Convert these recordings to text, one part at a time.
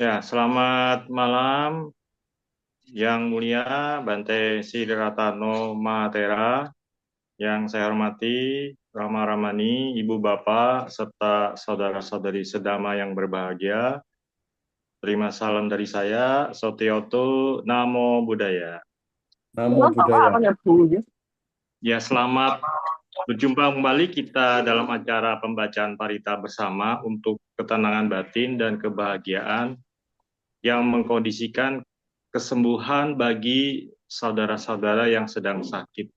Ya, selamat malam Yang Mulia Bante Siratano Mahatera, yang saya hormati Rama Ramani, Ibu Bapak, serta saudara-saudari sedama yang berbahagia. Terima salam dari saya, Sotioto Namo Buddhaya. Namo Buddhaya. Ya, selamat berjumpa kembali kita dalam acara pembacaan parita bersama untuk ketenangan batin dan kebahagiaan yang mengkondisikan kesembuhan bagi saudara-saudara yang sedang sakit.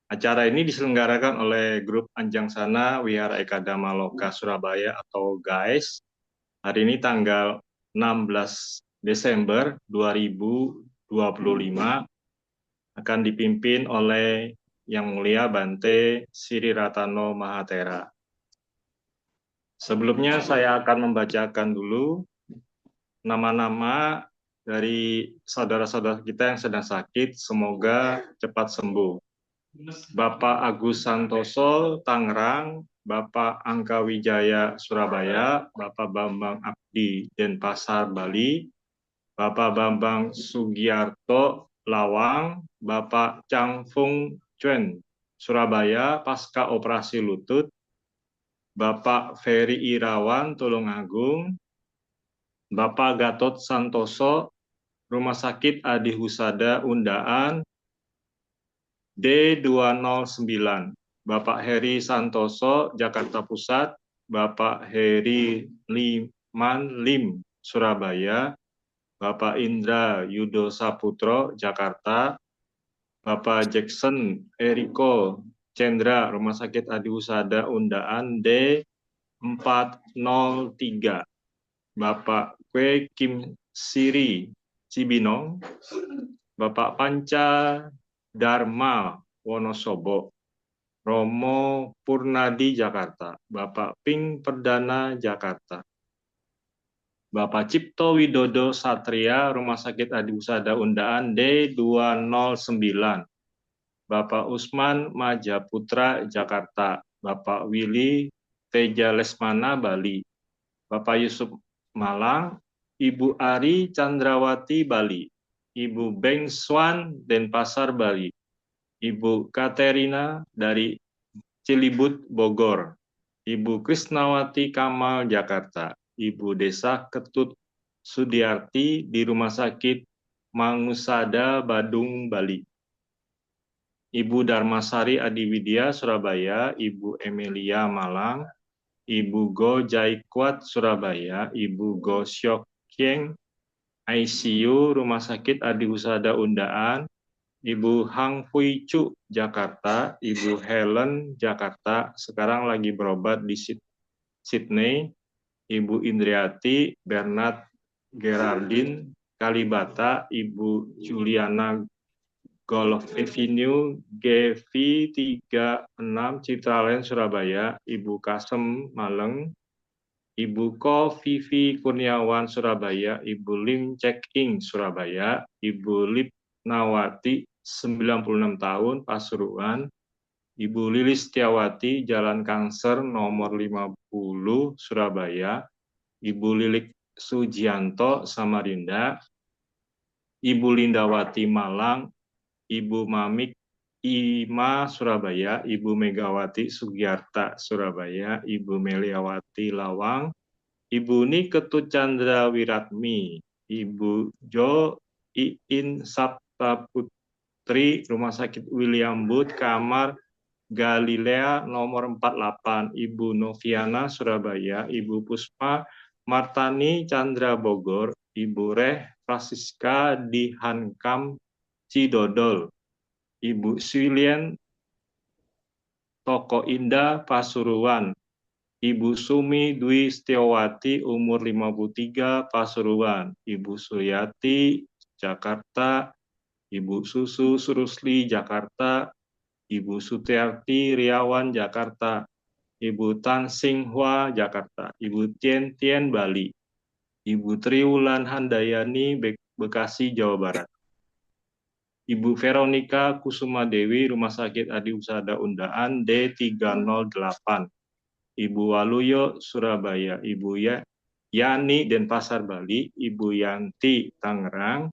Acara ini diselenggarakan oleh Grup Anjang Sana Wihara Ekadama Loka Surabaya atau GAIS. Hari ini tanggal 16 Desember 2025 akan dipimpin oleh Yang Mulia Bante Sri Ratano Mahatera. Sebelumnya saya akan membacakan dulu nama-nama dari saudara-saudara kita yang sedang sakit, semoga cepat sembuh. Bapak Agus Santoso, Tangerang, Bapak Angka Wijaya, Surabaya, Bapak Bambang Abdi, Denpasar, Bali, Bapak Bambang Sugiarto, Lawang, Bapak Chang Fung Chuen, Surabaya, pasca operasi lutut, Bapak Ferry Irawan, Tulungagung, Bapak Gatot Santoso, Rumah Sakit Adi Husada, Undaan, D209, Bapak Heri Santoso, Jakarta Pusat, Bapak Heri Liman Lim, Surabaya, Bapak Indra Yudo Saputro, Jakarta, Bapak Jackson Eriko Cendra, Rumah Sakit Adi Husada, Undaan, D403, Bapak Kwe Kim Siri, Cibinong, Bapak Panca Dharma Wonosobo, Romo Purnadi Jakarta, Bapak Ping Perdana Jakarta, Bapak Cipto Widodo Satria, Rumah Sakit Adi Husada Undaan D209, Bapak Usman Majaputra Jakarta, Bapak Willy Teja Lesmana Bali, Bapak Yusuf Malang, Ibu Ari Chandrawati Bali, Ibu Beng Swan Denpasar Bali, Ibu Katerina dari Cilibut Bogor, Ibu Krisnawati Kamal Jakarta, Ibu Desa Ketut Sudiarti di Rumah Sakit Mangusada Badung Bali, Ibu Darmasari Adiwidya Surabaya, Ibu Emilia Malang, Ibu Go Jaikwat Surabaya, Ibu Go Syok Kieng ICU Rumah Sakit Adi Husada Undaan, Ibu Hang Fui Chu Jakarta, Ibu Helen Jakarta, sekarang lagi berobat di Sydney, Ibu Indriati Bernard Gerardin Kalibata, Ibu Juliana Golf Avenue GV36 Citraland Surabaya, Ibu Kasem Maleng, Ibu Ko Vivi Kurniawan Surabaya, Ibu Lim Cek Ing Surabaya, Ibu Lipnawati 96 tahun Pasuruan, Ibu Lilis Setiawati Jalan Kangser nomor 50 Surabaya, Ibu Lilik Sujianto Samarinda, Ibu Lindawati Malang, Ibu Mamik Ima Surabaya, Ibu Megawati Sugiarta Surabaya, Ibu Meliawati Lawang, Ibu Ni Ketut Chandra Wiratmi, Ibu Jo Iin Sabta Putri, Rumah Sakit William Booth, Kamar Galilea nomor 48, Ibu Noviana Surabaya, Ibu Puspa Martani Chandra Bogor, Ibu Reh Francisca di Hankam Cidodol, Ibu Swilien Toko Indah Pasuruan, Ibu Sumi Dwi Setiawati umur 53 Pasuruan, Ibu Suryati Jakarta, Ibu Susu Surusli Jakarta, Ibu Sutiarti Riawan Jakarta, Ibu Tan Singhua Jakarta, Ibu Tien Tien Bali, Ibu Triwulan Handayani Bekasi Jawa Barat. Ibu Veronica Kusuma Dewi, Rumah Sakit Adi Usada Undaan D308. Ibu Waluyo Surabaya, Ibu Yani Denpasar Bali, Ibu Yanti Tangerang,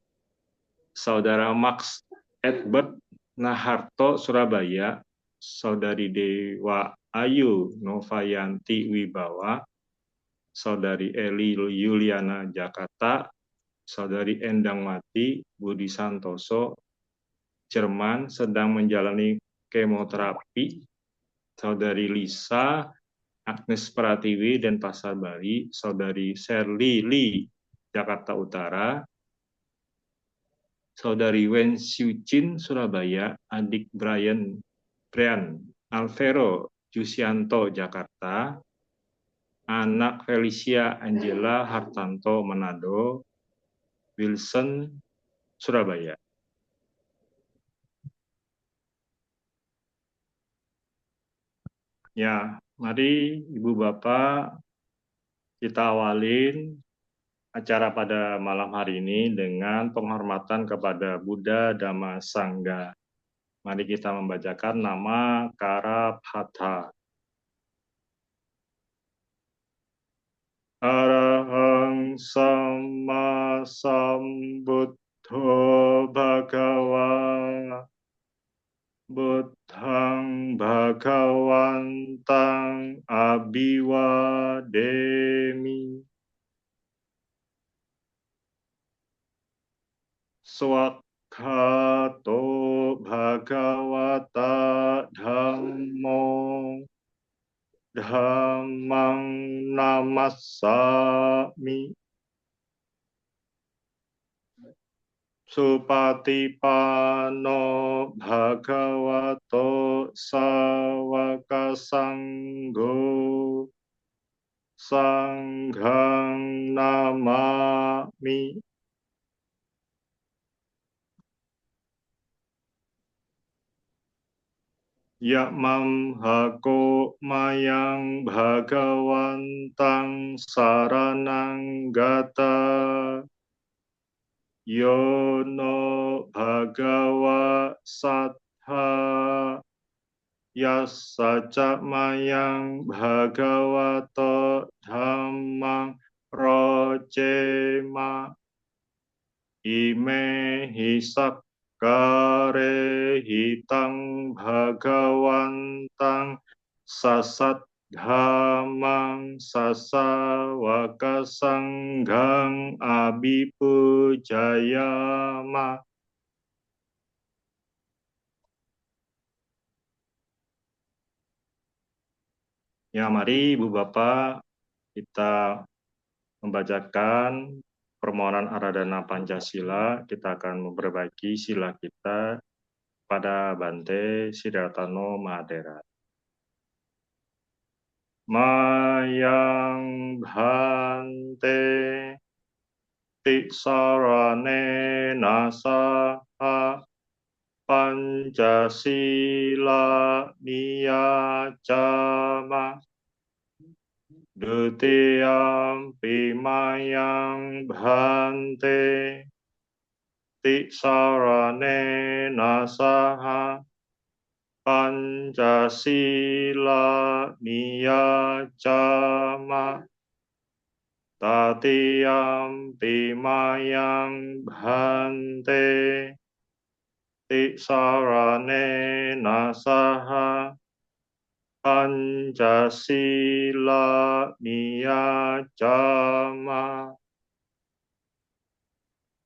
Saudara Max Edward Naharto Surabaya, Saudari Dewa Ayu Novayanti Wibawa, Saudari Eli Yuliana Jakarta, Saudari Endang Mati Budi Santoso Jerman sedang menjalani kemoterapi, Saudari Lisa Agnes Pratiwi Denpasar Bali, Saudari Sherly Lee Jakarta Utara, Saudari Wen Xiuchin Surabaya, adik Brian Alvero Jusianto Jakarta, anak Felicia Angela Hartanto Manado, Wilson Surabaya. Ya, mari Ibu Bapak kita awalin acara pada malam hari ini dengan penghormatan kepada Buddha Dhamma Sangha. Mari kita membacakan nama Karabhatha. Arahang Sama Sambuddho Bhagava Buddhang Bhagawantang Abhiwademi. Swakhato Bhagavata Dhammo Dhammang Namassami. Supatipano Bhagavato Sawaka Sangho Sanghang Namami. Yamam hako mayang bhagawantang saranang gata yono bhagawa sattha yasaca mayang bhagavato dhammang rocema ime hisak kare hitang bhagawantang sasat dhamang sasawaka sanggang abhipujayama. Ya, mari Ibu Bapak kita membacakan permohonan Aradhana Pancasila. Kita akan memperbaiki sila kita pada Bante Siddhartano Mahadera. Mayang Bhante Tisarane Nasaha Pancasila Niyacama Dutiyampi Mayang Bhante Tisarane Nasaha Pancasila Niyacama Tatiyampi Mayang Bhante Tisarane Nasaha Pancasila Niyacama.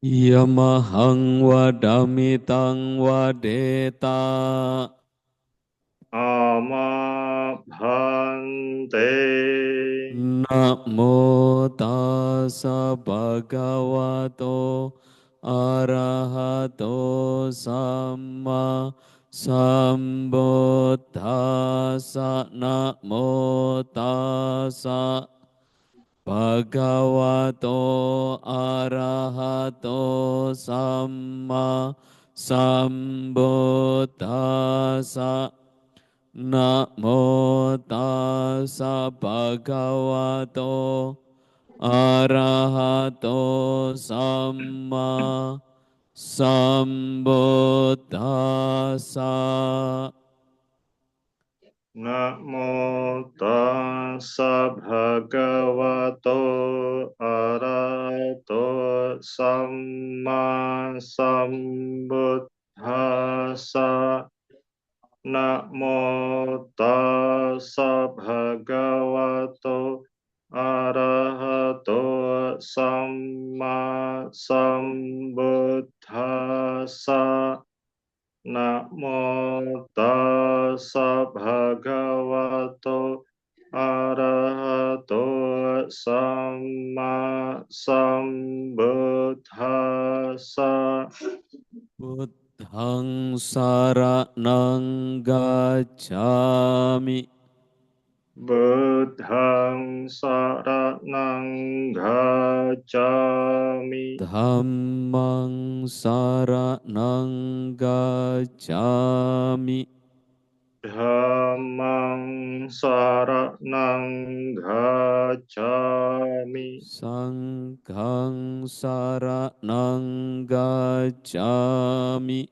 Yamahang wadamitang wadeta. Amabhante. Namo tassa bhagavato arahato samma sambuddhassa. Namo tassa bhagavato arahato samma sambuddhassa. Namo tassa bhagavato arahato samma Sambuddhassa. Namo tassa bhagavato arahato samma sambuddhassa. Namo tassa bhagavato arahato samma sambuddhassa. Namo tassa bhagavato arahato samma sambuddhassa. Buddhang saranang gacchami. Buddhang saranang gacchami. Dhammang saranang gacchami. Dhammang saranang gacchami. Sanghang saranang gacchami.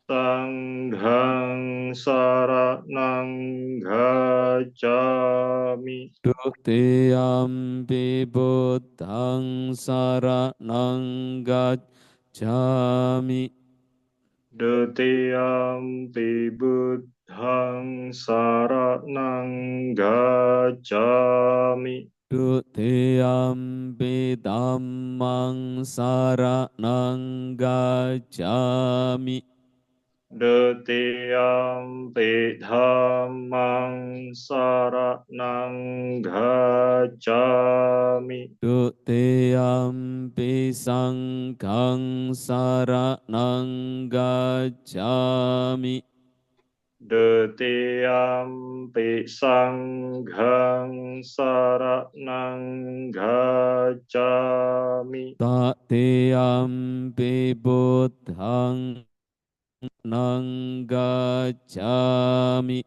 Sanghang saranang gacchami. Dutiyampi buddhang saranang gacchami. Dutiyampi buddhang saranang gacchami. Dutiyampi dhammang saranang gacchami. Dutiyampi dhammang saranang gacchami. Dutiyampi sanghang saranang gacchami. Dutiyampi sanghang saranang gacchami. Tatiyampi buddhang nang gacchami.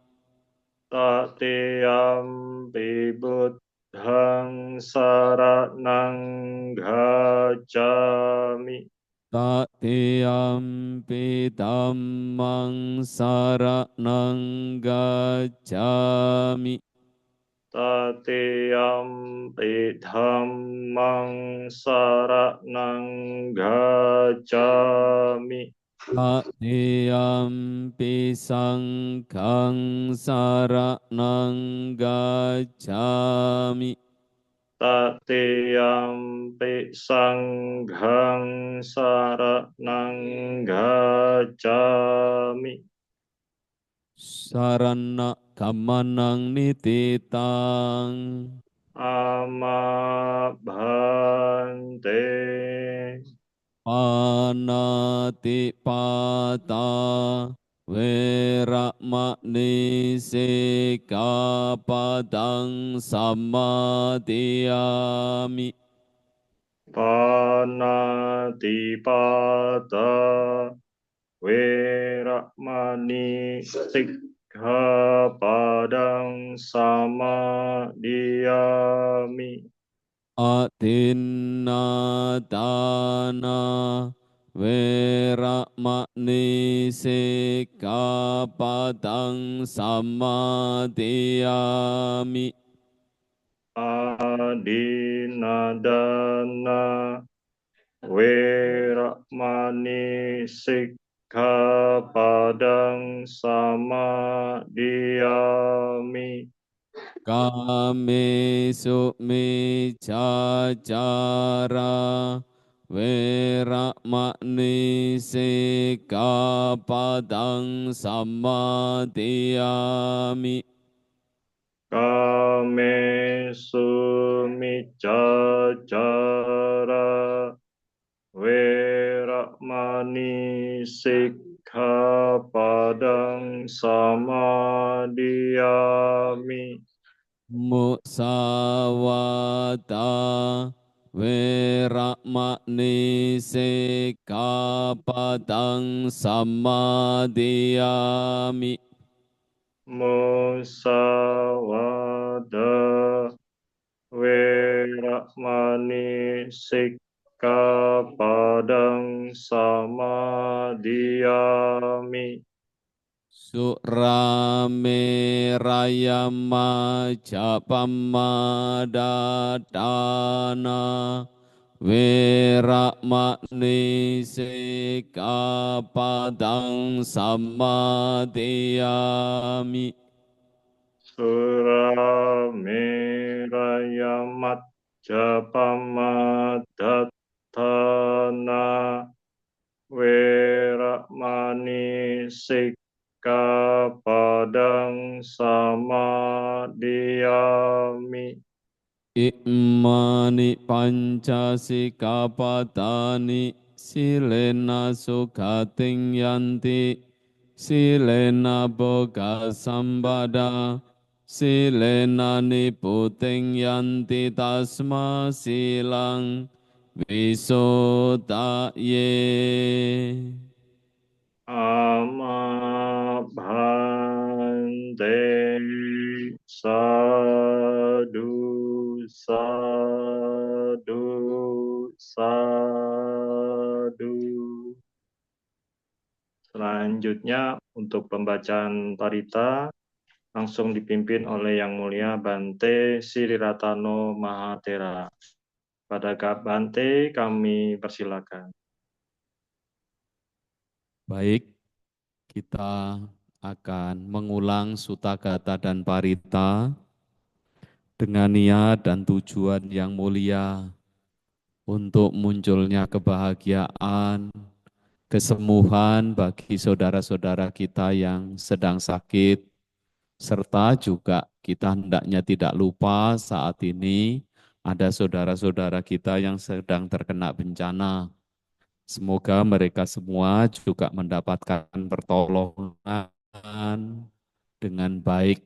Tatiyampi buddhang saranang gacchami. Tatiyampi dhammang saranang gacchami. Tatiyampi dhammang saranang gacchami. Tatiyampi sanghang saranang gacchami. Tatiyampi sanghang saranang gacchami. Sarana kamanang nititang. Amabhante. Panatipata Veramani Sikkhapadang Samadhiyami. Panatipata Veramani Sikkhapadang Samadhiyami. Adinadana Veramani Sikkhapadang Samadhiyami. Adinadana Veramani Sikkhapadang Samadhiyami. Kamesu micacara Veramani Sikkhapadang Samadhiyami. Kamesu micacara Veramani Sikkhapadang Samadhiyami. Musawata Veramani Sikkhapadang Samadhiyami. Musawada Veramani Sikkhapadang Samadhiyami. Surameraya Majapammadadana Weramani Sikapadang Samadhiyami. Surameraya Majapamadattana Weramani Sikkhapadang Samadhiyami. Imani Pancasikapadani Silena Sukhating Yanti Silena Boga Sambada Silena Niputing Yanti Tasma Silang Visodaye. Amabhante Sadhu Sadhu Sadhu. Selanjutnya untuk pembacaan parita langsung dipimpin oleh Yang Mulia Bante Siriratano Mahatera. Pada Kak Bante kami persilakan. Baik, kita akan mengulang Sutta Gata dan Parita dengan niat dan tujuan yang mulia untuk munculnya kebahagiaan, kesembuhan bagi saudara-saudara kita yang sedang sakit, serta juga kita hendaknya tidak lupa saat ini ada saudara-saudara kita yang sedang terkena bencana. Semoga mereka semua juga mendapatkan pertolongan dengan baik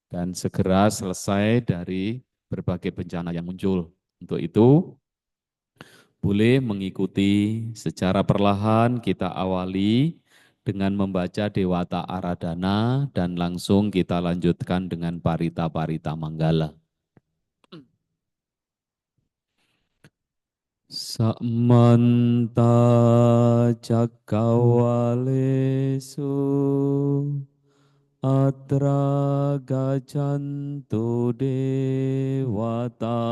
dan segera selesai dari berbagai bencana yang muncul. Untuk itu, boleh mengikuti secara perlahan kita awali dengan membaca Dewata Aradhana dan langsung kita lanjutkan dengan Parita-Parita Manggala. Samanta cakkawalesu atra gacantu dewata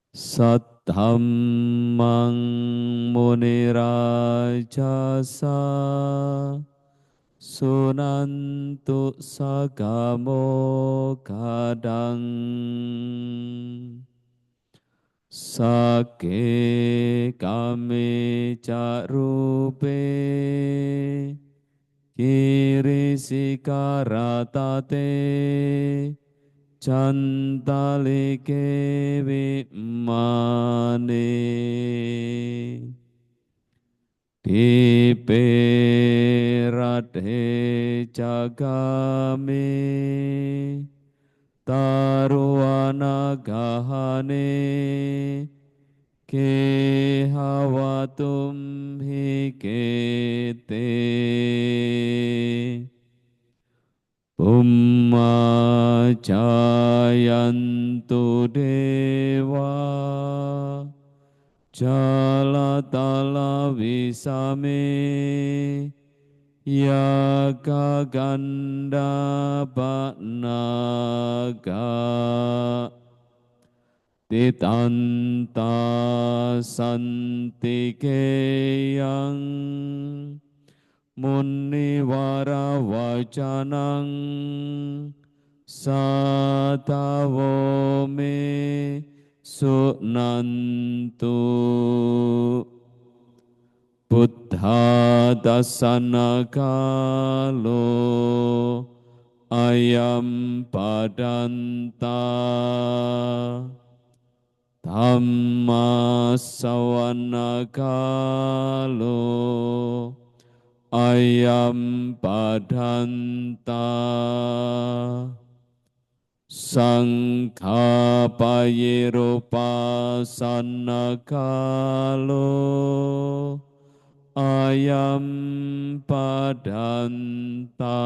saddhammang munirajasa sunantu sagamo kadang Sake kami carupe kiri sikaratate cantalike wimane dipe radhe jagame taruana gahane ke hawatum hikete Umma jayantu dewa jalatala visame yaga ganda banaga titanta santikeyang muniwara wacanang satawo me sunantu Buddha dasana kalo ayam padanta Dhamma sawana kalo ayam padanta Sangha payeropasana kalo ayam padanta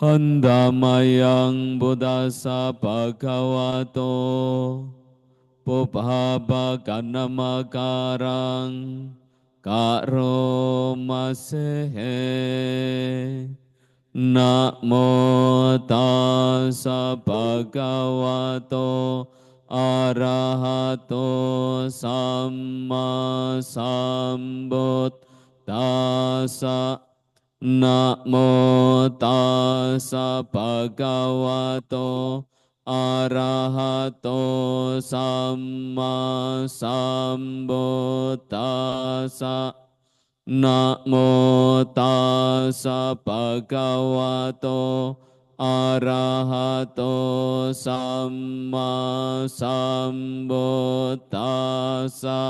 Andamayang buddhasa bhagavato ปุพาปะกัณมาการังกะโรมาเสเหนะโมตัสสะภะคะวะโตอะระหะโตสัมมาสัมพุทธัสสะนะโมตัสสะภะคะวะโตอะระหะโตสัมมาสัมพุทธัสสะนะโมตัสสะภะคะวะโตอะระหะโตสัมมาสัมพุทธัสสะ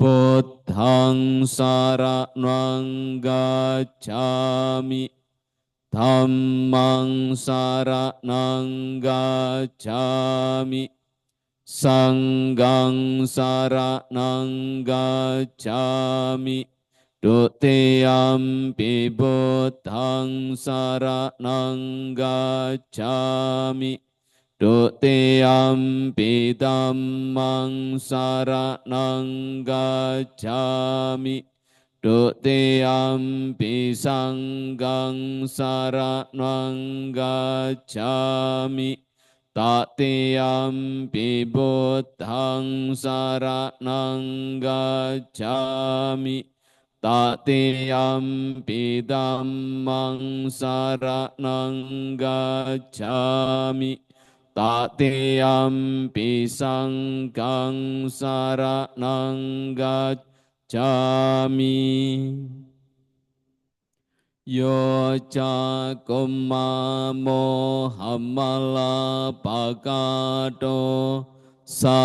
พุทธังสรณังกัจฉามิธัมมังสรณังกัจฉามิสังฆังสรณังกัจฉามิดุติยัมปิพุทธังสรณังกัจฉามิดุติยัมปิธัมมังสรณังกัจฉามิดุติยัมปิสังฆังสรณังกัจฉามิตติยัมปิพุทธังสรณังกัจฉามิตติยัมปิธัมมังสรณังกัจฉามิตติยัมปิสังฆังสรณังกัจฉามิโยจากุมมาโมหัมมลาปะกาโตสา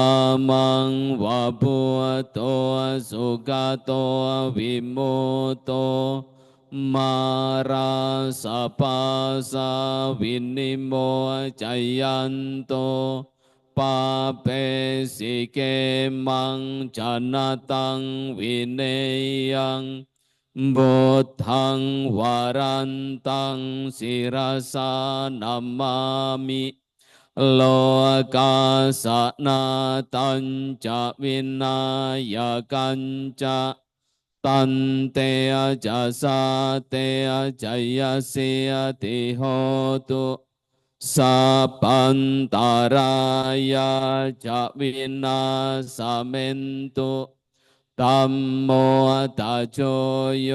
มังวะพุโตสุขโตวิมุตโตมาราสะปาสาวินิโมจยันโตปาเปสิเกมังจนะตังวิเนยังบุตทังวารันตังศิรสานามามิโลกาสนาตัญจะวินายกันจะตันเตจะสาเตจยเสียติโหตุสัพพันตารายาจะวินาสเมนตุธัมโมตัจโจโย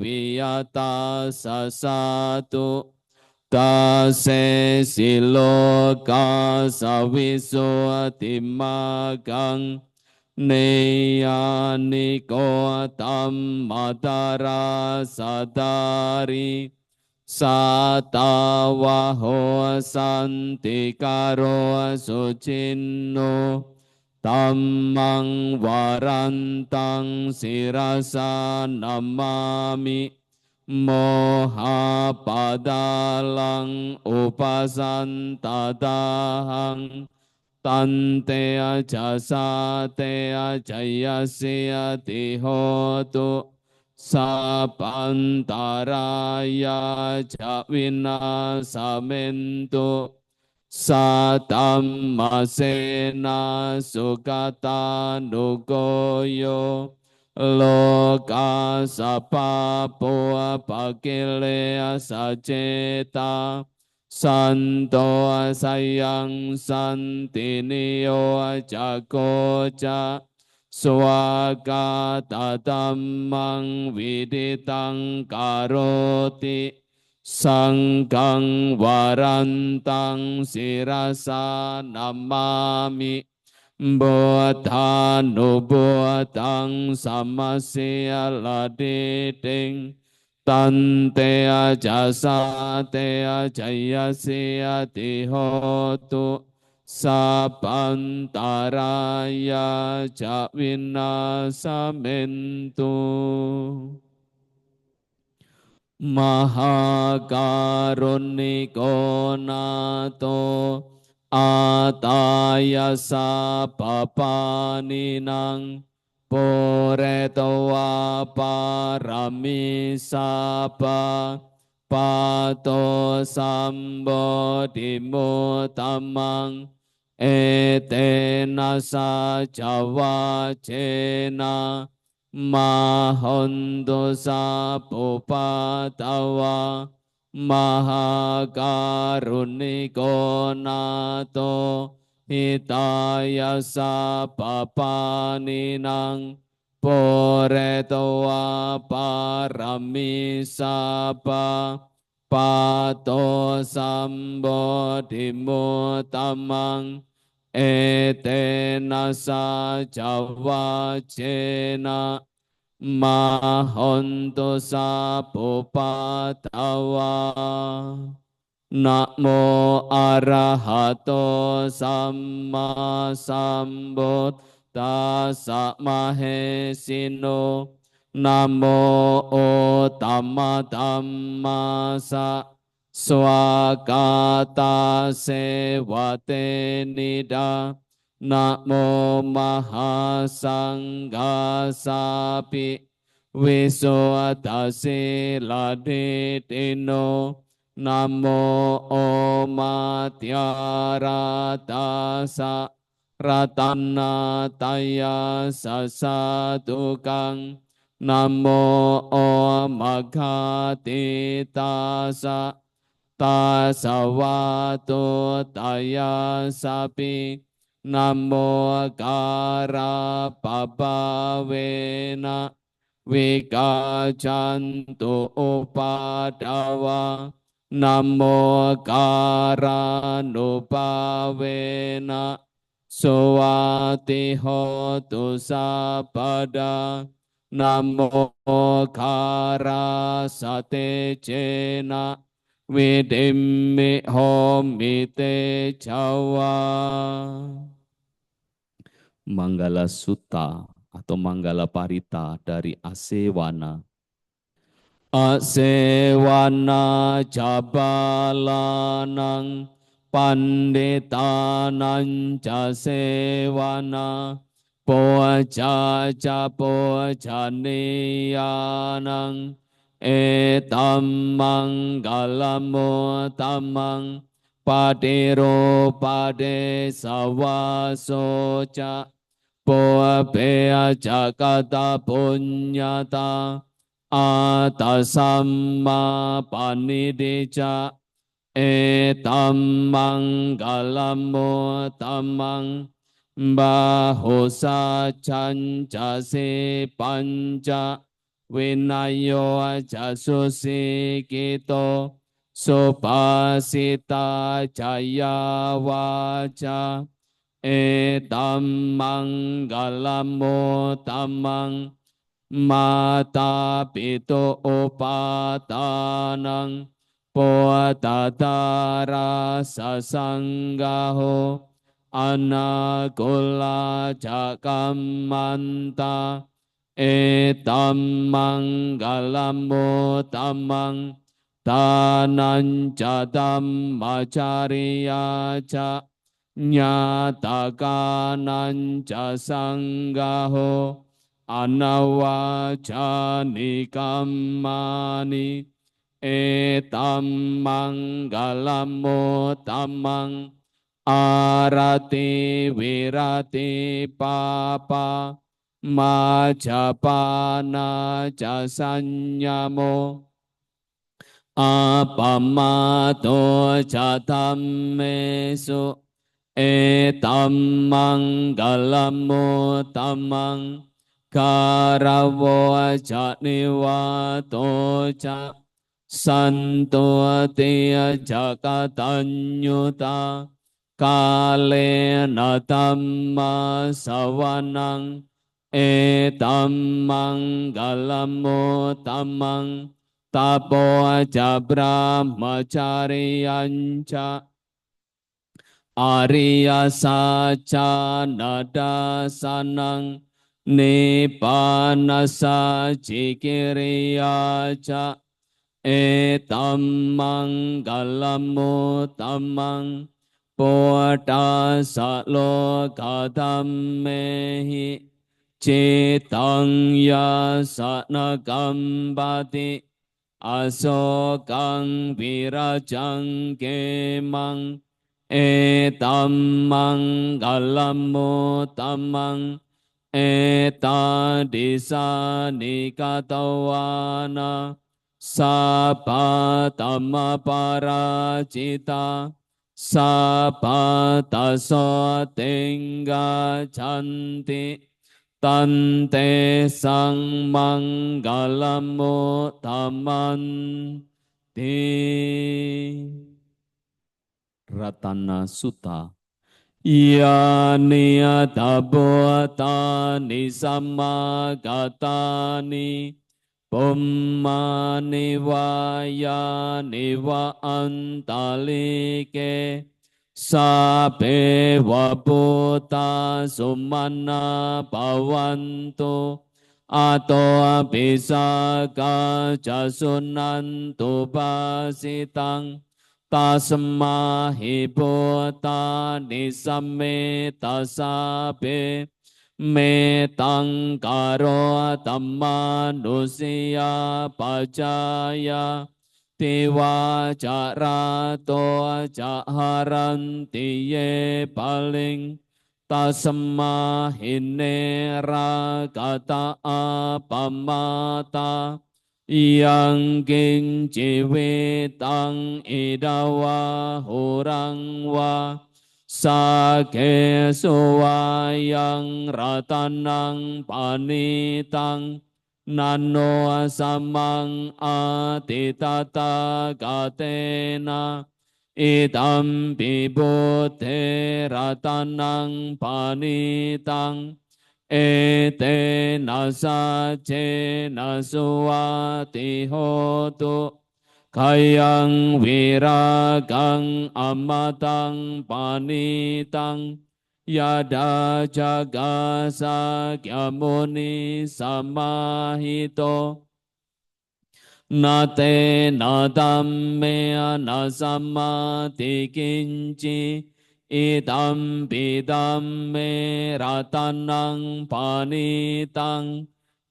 วิยตาสสาตุตาเสสิโลกาสวิสุติมากังเนยานิโกตัมมาตาราสดาริสัตาวะโหสันติการโรสุจินโนธัมมังวารันตังศิรสานามามิโมหะปะดาลังอุปสันตตาหังตันเตจะสาเตจยเสียติโหตุสัพพันตารายาจะวินาสเมนตุสัตตัมมาเสนาสุขตานุโกโยโลกาสปะปัวปะกิเลสเจตาสันโตสยังสันตินิโยจักโกจะสวากาตตัมมังวิดิตังกโรติสังฆังวารันตังศิรสานามามิบุทธานุบุตังสัมมาเสียลดิติงตันเตจะสาเตจยเสียติโหตุสัพพันตารายาจะวินาสเมนตุมหาการุณิโกนาโตอาตายาสาปปานินังปุเรตวาปารมิสาปะปาโตสัมโบธิมุตตมัง เอเตนะสัจวะเจนะมหันตุสัพพุปะตวะมหาการุณิโกนาโตหิตายาสัพพปานินังโปเรโตวะปารมิสัพพะปะโตสัมโบธิมุตตมังเอเตนะสัจวะเจนะมหันตุสัพพุปะตวะนะโมอะระหะโตสัมมาสัมพุทธัสสะมะเหสิโนนะโมโอตัมมะธัมมาสะสวากาตาเสวะเตนิดานะโมมหาสังฆาสาปิวิสุทธาสิลาดิติโนนะโมโอมาตยาราตาสะรัตนาตายาสัสสะตุกังนะโมโอมะคาติตาสะตาสวะโตุตายาสัพพินะโมการะปะปะเวนะวิกาจันตุอุปาทวะนะโมการานุปาเวนะสวัสติโหตุสัพพดานะโมคาราสเตเจนะวิดิมมิโหมิเตชาวาManggala Sutta atau Manggala Parita dari Asewana. Asewana jabalanang panditanang jasewana poja japoja niyanang etam manggalamu tamang padiro pade sawasoja poa jakata punyata Atasamma panidica etam manggalamu tamang bahusa cancasi panca winayo jasusi kito supasita jaya waca etam manggalamu tamang Mata pito upatanang potatara sasanggaho anakula jakamanta etam manggalamu tamang tanan jadam macariya ca nyatakanan jasanggaho Anawacani kammani etam manggalamu tamang arati wirati papa majapana jasanyamo apamato jatamesu etam manggalamu tamang Karavo janiwato ca santo tia jakatanyuta kale natamma sawanang etam manggalamu tamang tapo aja brahmacariyanca Arya saca nada sanang Nipanasa cikiriya ca etam manggalamu tamang pota salokadammehi citang yasanagambati asokang virajang kemang Etammang galammo tammang etadisa nikatawana sapa tamma paracita sapa taso tengga canti tante sang manggalamo taman ti Ratana Sutta Yani sammagatani Pummani vayani va antalike Sape vaputa sumana pavantu Ato abisaka jasunantu pasitang Tasma hibota nisame tasabe metang karo tammanusia pajaya tiwa carato caharanti ye paling tasma hinera kata apamata yang king ciwitang idawa hurang wa sake suwayang ratanang panitang nano samang atitata katena idam bibote ratanang panitang ete nasa ce nasuati hotu kayang wiragang amatang panitang yada jaga sakyamuni samahito nate nadamme anasamati kinci idam bidam me ratanang panitang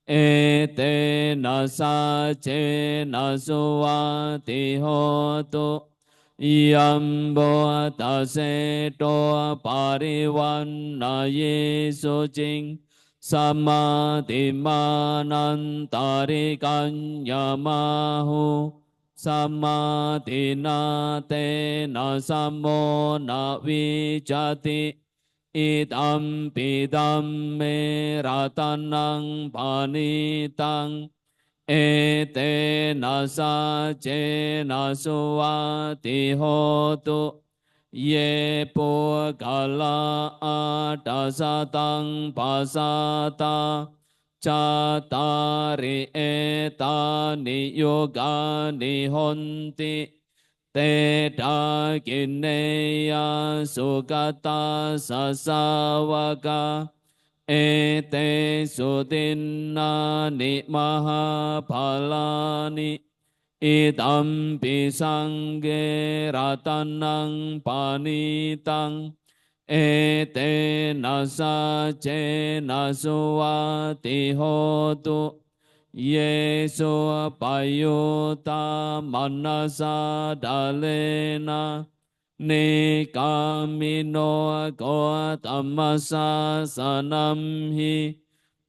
ete nasa ce nasuati hotu yambo tase to pariwanna yesu jing samadhimanantari kanyamahu samadhina te na sammo na vijati idam bidam me ratanang panitang ete nasa ce nasuati hotu ye po kala adasatang pasata catari eta niyoga nihonti te dakineya sukata sasawaka ete sudinna ni mahapalani idam pisangge ratanang panitang ete nasa ce nasuati hotu yesu payuta manasa dalena nikamino ko tamasa sanamhi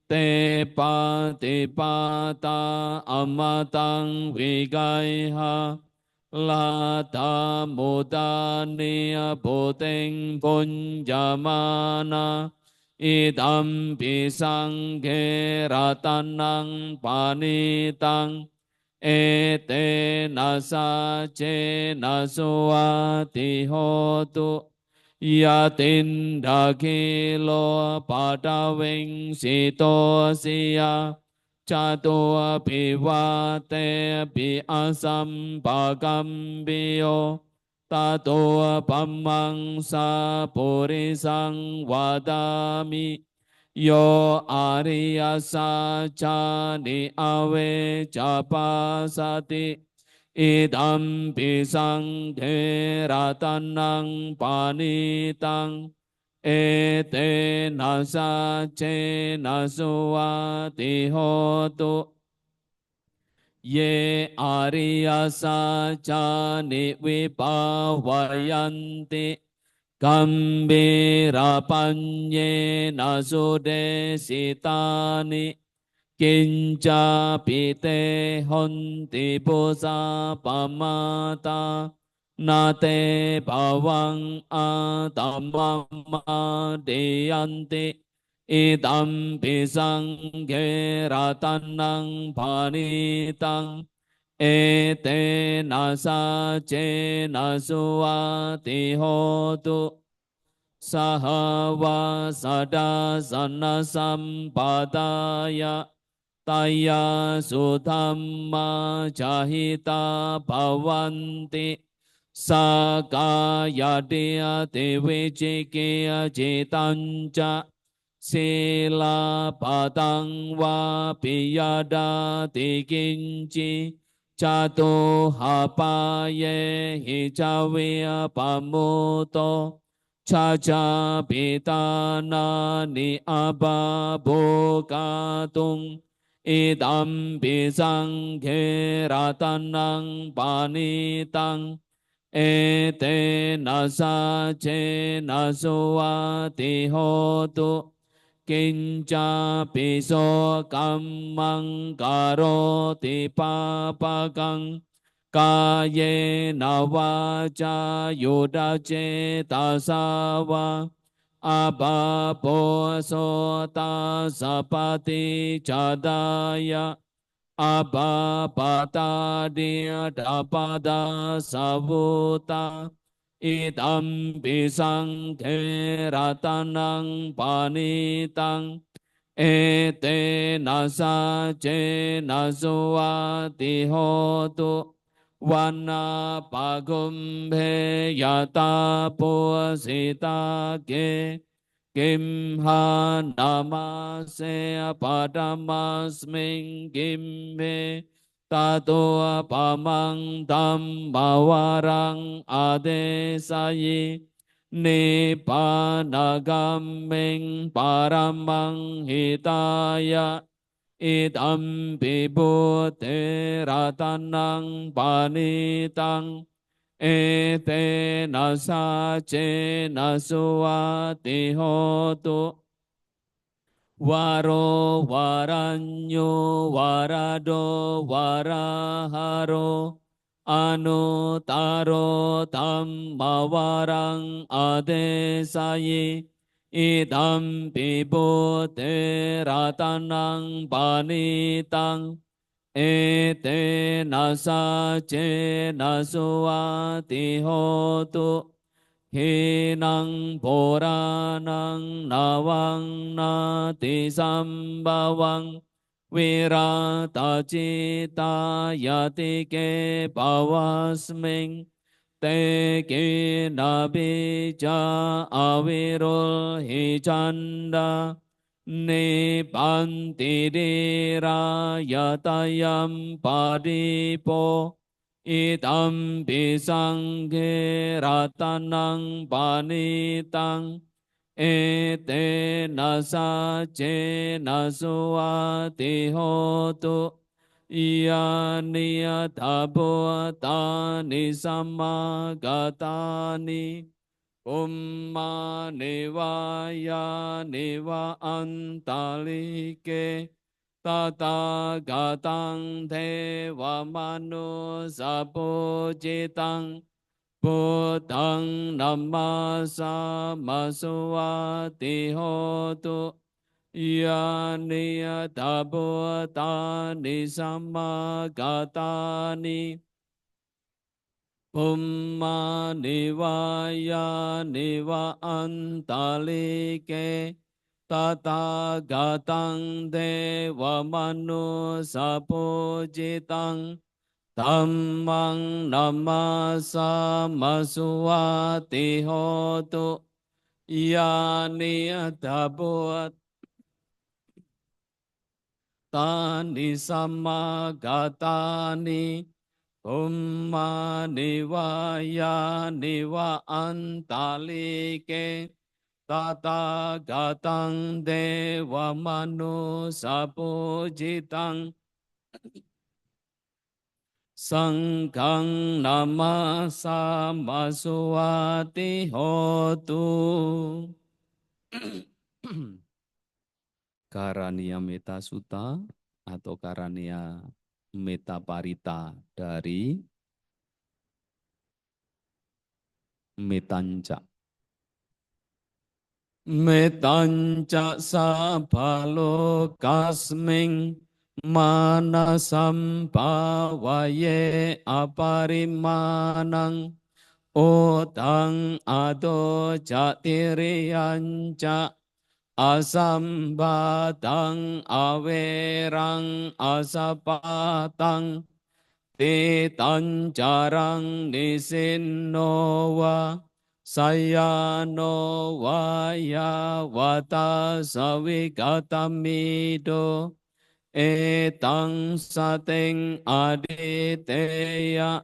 te patipata amatang vigaiha lata mudani puteng punjamana idam pisangge ratanang panitang ete nasa ce nasuati hotu yatindakilo padawing sitosya catua piwate pi asam pagambiyo tatua pamangsa purisang wadami yo Arya saca ni awe capasati idam pisang ratanang panitang ete nasa ce nasuati hotu ye Arya saca ni vipavayanti Gambira panye nasude sitani kinca pite honti pusa pamata nate bawang atamama deyanti idam pisang geratanang panitang ete nasa che nasuati hotu sahawa sada sana sampadaya taya sudhamma cahita bhavanti sakaya dia dewi cikya citanca sila patang wa piyada tikinci Cato hapaye hicawiya pamuto caca pitana ni ababukatung idam pisang keratanang panitang ete nasa ce nasuati hotu kinca piso kammang karoti papakang kaye nawaca yuda cetasawa abapo sota sapati cadaya abapata dia dapada savuta idam pisang keratanang panitang ete nasa ce nasuati hotu wana pagumbhe yata pusita ke kimha namase padamasming kimhe tato pamang tambawarang adesayi nipanagaming paramang hitaya idam bibute ratanang panitang ete nasa ce nasuati hotu waro waranyo warado waraharo anutaro tammawarang adesayi idam bibute ratanang panitang ete nasa ce nasuati hotu hinang poranang nawang nati sambawang wirata cita yati ke pawasming te ki nabija avirul hijanda nipantidira yatayam padipo idam pisang keratanang panitang ete nasa ce nasuati hotu iya niyatabuatani samagatani umma nivaya niva antalike tata gatang deva manu sapujitang Buddhang namasa masuati hotu yani tabutani samagatani umma nivaya niva antalike tata gatang deva manu sapujitang Dhammang namasa masuati hotu yani adabuat tani samagatani umma nivaya niva antalike tata gatang deva manu sapujitang Sangghang namasa suwati hotu. Karania Meta Sutta atau Karania Meta Parita dari Metanca. Metanca sabalo kasming manasam pawaye aparimanang otang ado jatiriyanca asambatang awerang asapatang titan jarang nisinnowa sayano waya wata sawigatamido etang sateng aditeya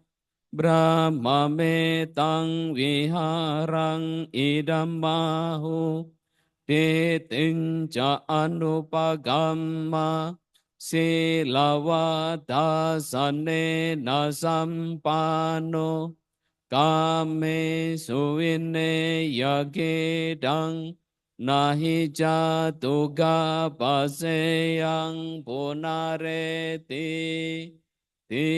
brahmametang viharang idamahu titinca anupagamma silawata sanena sampano kame suwine yagedang nahi jatuga paseyang punareti ti.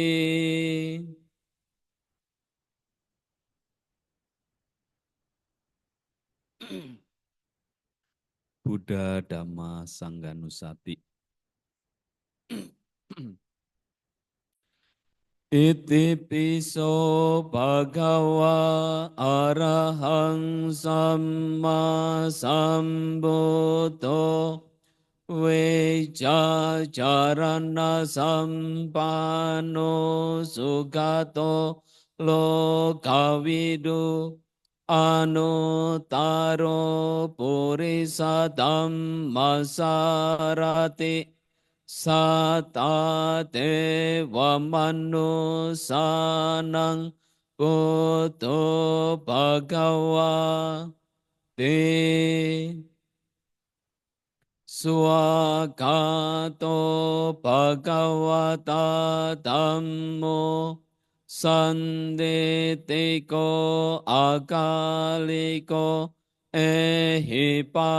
Buddha Dhamma Sangganusati. Iti piso bhagawa arahang samma sambuddho veja jarana sampano sugato lokavidu anutaro purisa dhammasarati Sata Dewa Manusanang Buddho Bhagawa Te Swagato Bhagavata Dhammo Sanditiko Akaliko Ehipasiko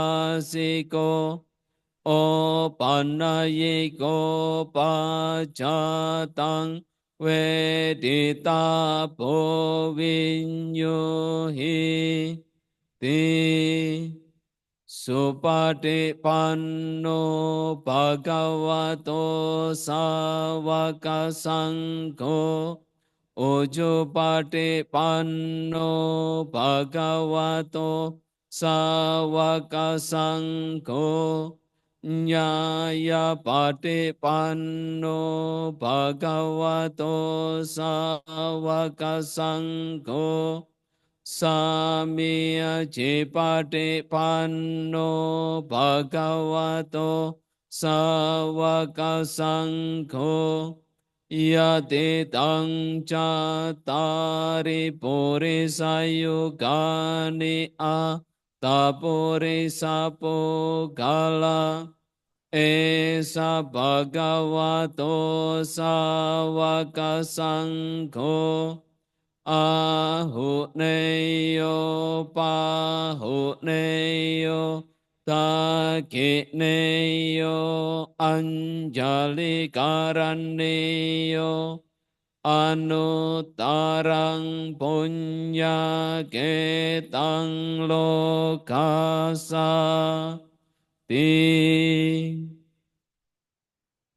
O panayiko pacatang vedita povinyuhi ti supatipanno bhagavato sawaka sangho ujupatipanno bhagavato sawaka sangho Nyaya patipanno bhagavato sawaka sangho Samya patipanno bhagavato sawaka sangho Yati tang catari purisayugani tapurisapo gala esa bhagavato sawaka sangho ahuneyo pahuneyo takineyo anjali karaneyo Anutarang punya ketang lokasa ti.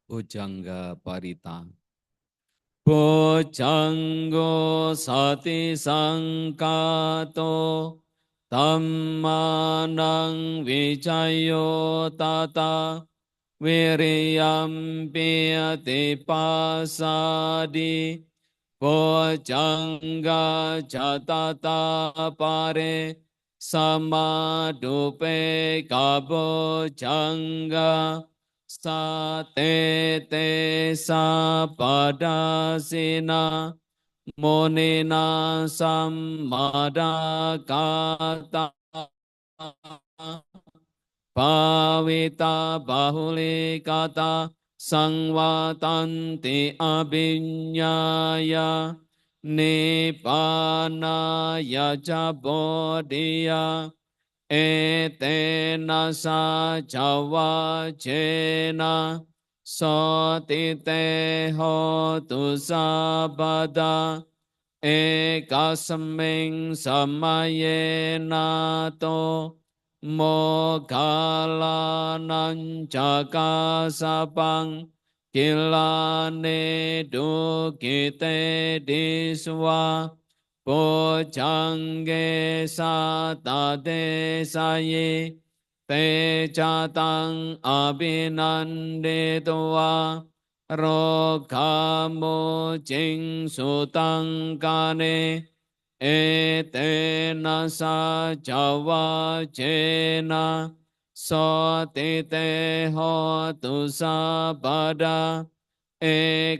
Bojangga Parita. Bojanggo sati sangkato tammanang vijayo tata Wiriyam piyati pasadi Bojangga jatata pare Samadupe kabojangga Satete sapadasina Monina sammadakata Pavita bahuli kata สังวาตันติอภิญญายานิพพานายาจาโพธิยาเอเตนะสัจวัจเจนะโสติเตโหตุสัพพดาเอกาสมิงสมัยเยนะโตโมคาลานัญจกาสปังกิลาเนดุกิเตดิสวาปุจังเกสัตเตสายเตจาตังอภินันเดตวาโรคาโมจิงสุตังกาเนเอเตนะสัจวัจเจนะโสติเตโหตุสัพพดาเอ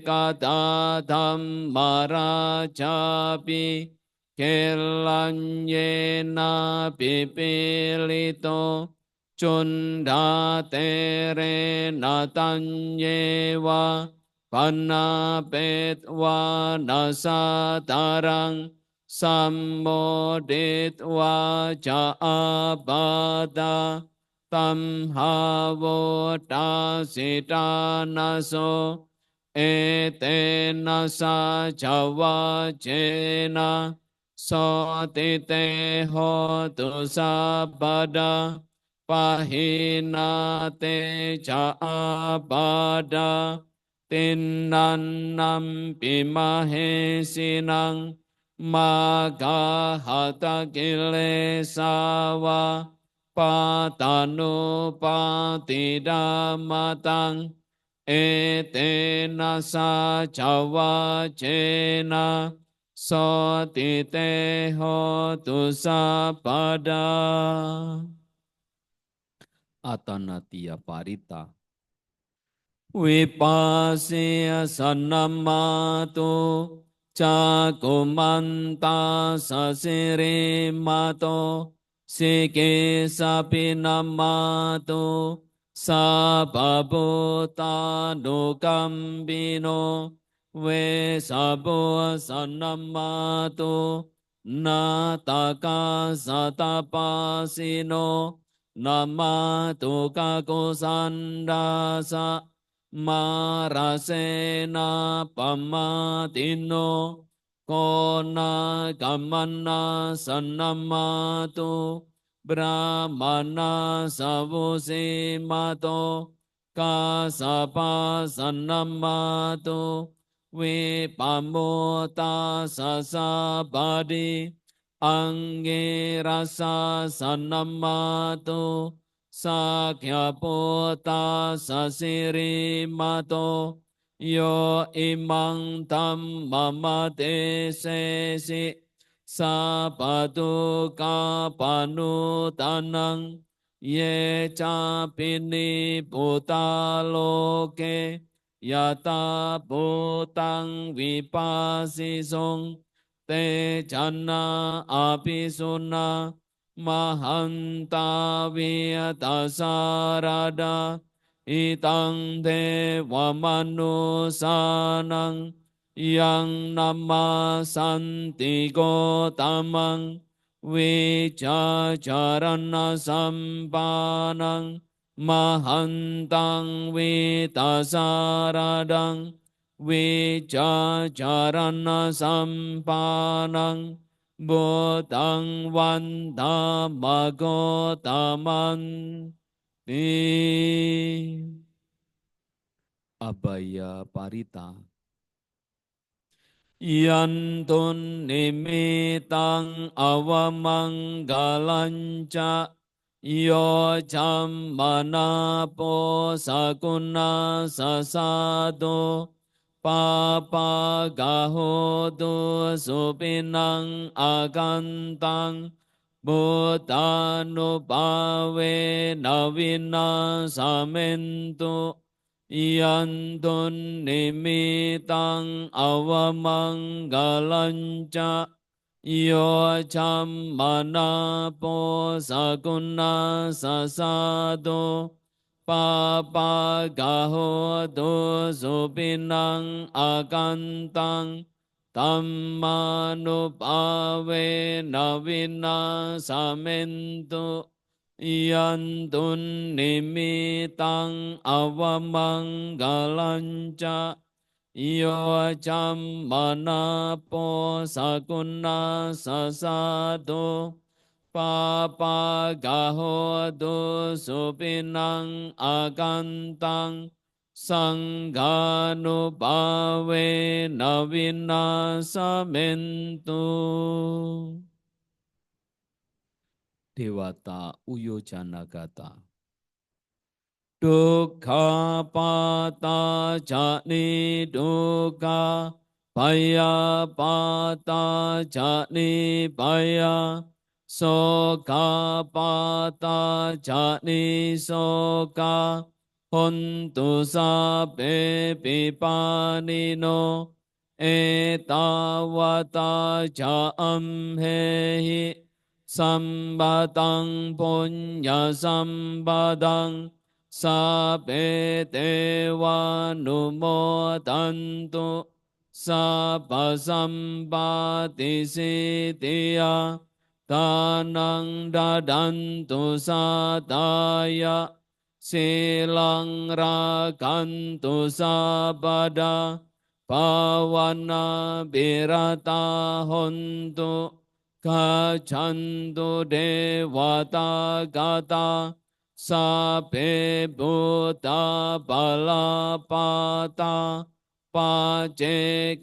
กตาธัมมาราชาปิเคลัญเยนะปิปิลิโตจุนดาเตเรนะตัญเยวะปันนาเปตวานาสาตารังสัมโมดิตวาจาอาปาตาตัมหาวตาสิตานาโสเอเตนะสัจวัจเจนะโสติเตโหตุสัพพดาปะหินาเตจาอาปาดาตินนันนัมปิมะเหสินังมาคาหัตกิเลสาวาปาตานุปาติดามตังเอเตนะสัจวัจเจนะโสติเตโหตุสัพพดาอัตนาติยปาริตาวิปัสสิยสันนัมมาตุจากกุมันตาสสิริมาโตสิกิสัพพินัมมาตุสัพพพุทธานุกัมปิโนเวสัพพุสันนัมมาตุนาตากาสัตตปัสสิโนนามาตุกะกุสันดาสะมาราเสนาปมาติโนโกนากัมมันนาสันนัมมาตุบราหมนาสาวุสิมาโตกาสาปาสันนัมมาตุวิปัมโมตาสัสสะบาดีอังเกรัสสะสันนัมมาตุสักขะโพตาสัสสิริมาโตโยอิมังธัมมะมะเตเสสิสัพพทุกขาปานุตานังเยจาปินิปุตตาโลเกยะตาปุตังวิปัสสิสงเตจันนาอภิสุนา มหันตาวิยตาสารดาอิตังเทวมนุสานังยังนัมมาสันติโกตัมังวิจาจารณสัมปานังมหันตังวิตาสารดังวิจาจารณสัมปานังบุตังวันธรรมโกตมันติabaya paritaยันตุนนิมิตังอวมังกาลัญจะโยจัมมานาโปสกุณาสสะโตปาปะกะโหตุสุปินังอากันตังบุตานุภาเวนะวินาสเมนตุยันตุนนิมิตังอวมังกาลัญจะโยชัมมานาโปสกุณาสสะโต papagahotu supinang akantang Tammanupavena vinasamentu yantun nimitang avamanggalanca yo manapo sakuna sasado papagahotu supinang akantang Sangghanupawe navinasamento. Dewata Uyojanagata. Dukkha pata jani dukkha, paya pata jani paya, soka pata jani soka, hontu sabbe pipanino etawata jaamhehi sambadang punya sambadang sabbe dewa numodantu sabba sambati siddhya tanang dadantu sadaya silang rakantu sabada pawana birata hontu kacantu dewata gata sabbe buddha balapata pacekanan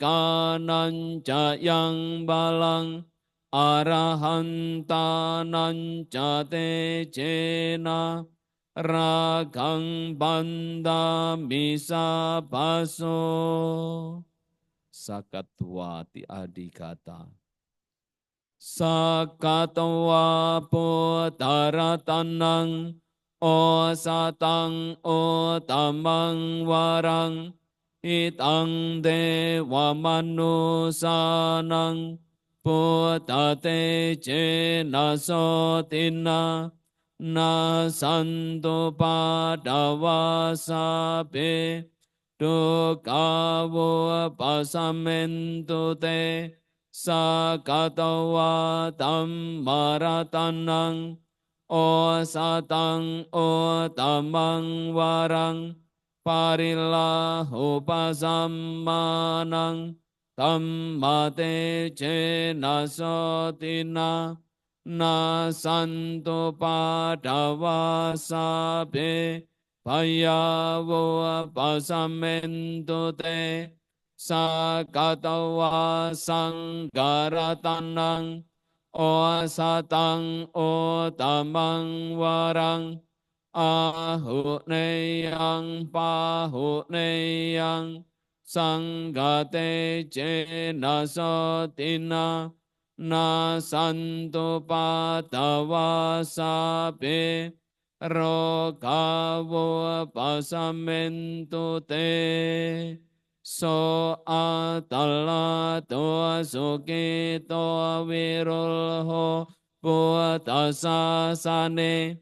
yang balang arahantanan tejena ragang banda misa baso sakatwati adikata sakatwa putaratanang o satang o tamang warang itang dewa manusanang putate jena sotina na santo padawa sabe dukkhawo pasamentu te sakatawa tammaratanang o satang o tamang warang parilahu pasammanang tammate jena sotina na santo padawa sabe payawo pasamentu te sakatawa sanggaratanang o satang o tamang warang ahuneyang pahuneyang sanggate jena sotina na santo padawa sabe rokawo pasamentu te so atala to sukito wirulho puasa sane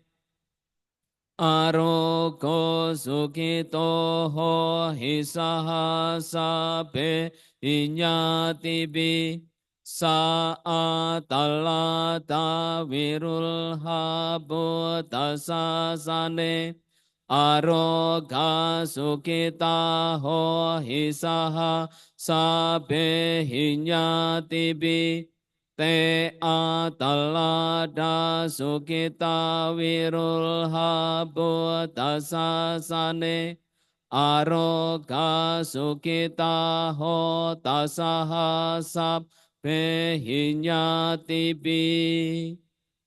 aroko sukito ho hisaha sabe inyatibi Sa'atala tawirulha buddhasasane aroga sukita ho hisaha sabe hinyatibi te atalada sukita wirulha buddhasasane aroga sukita ho tasaha sab Pehinyatibi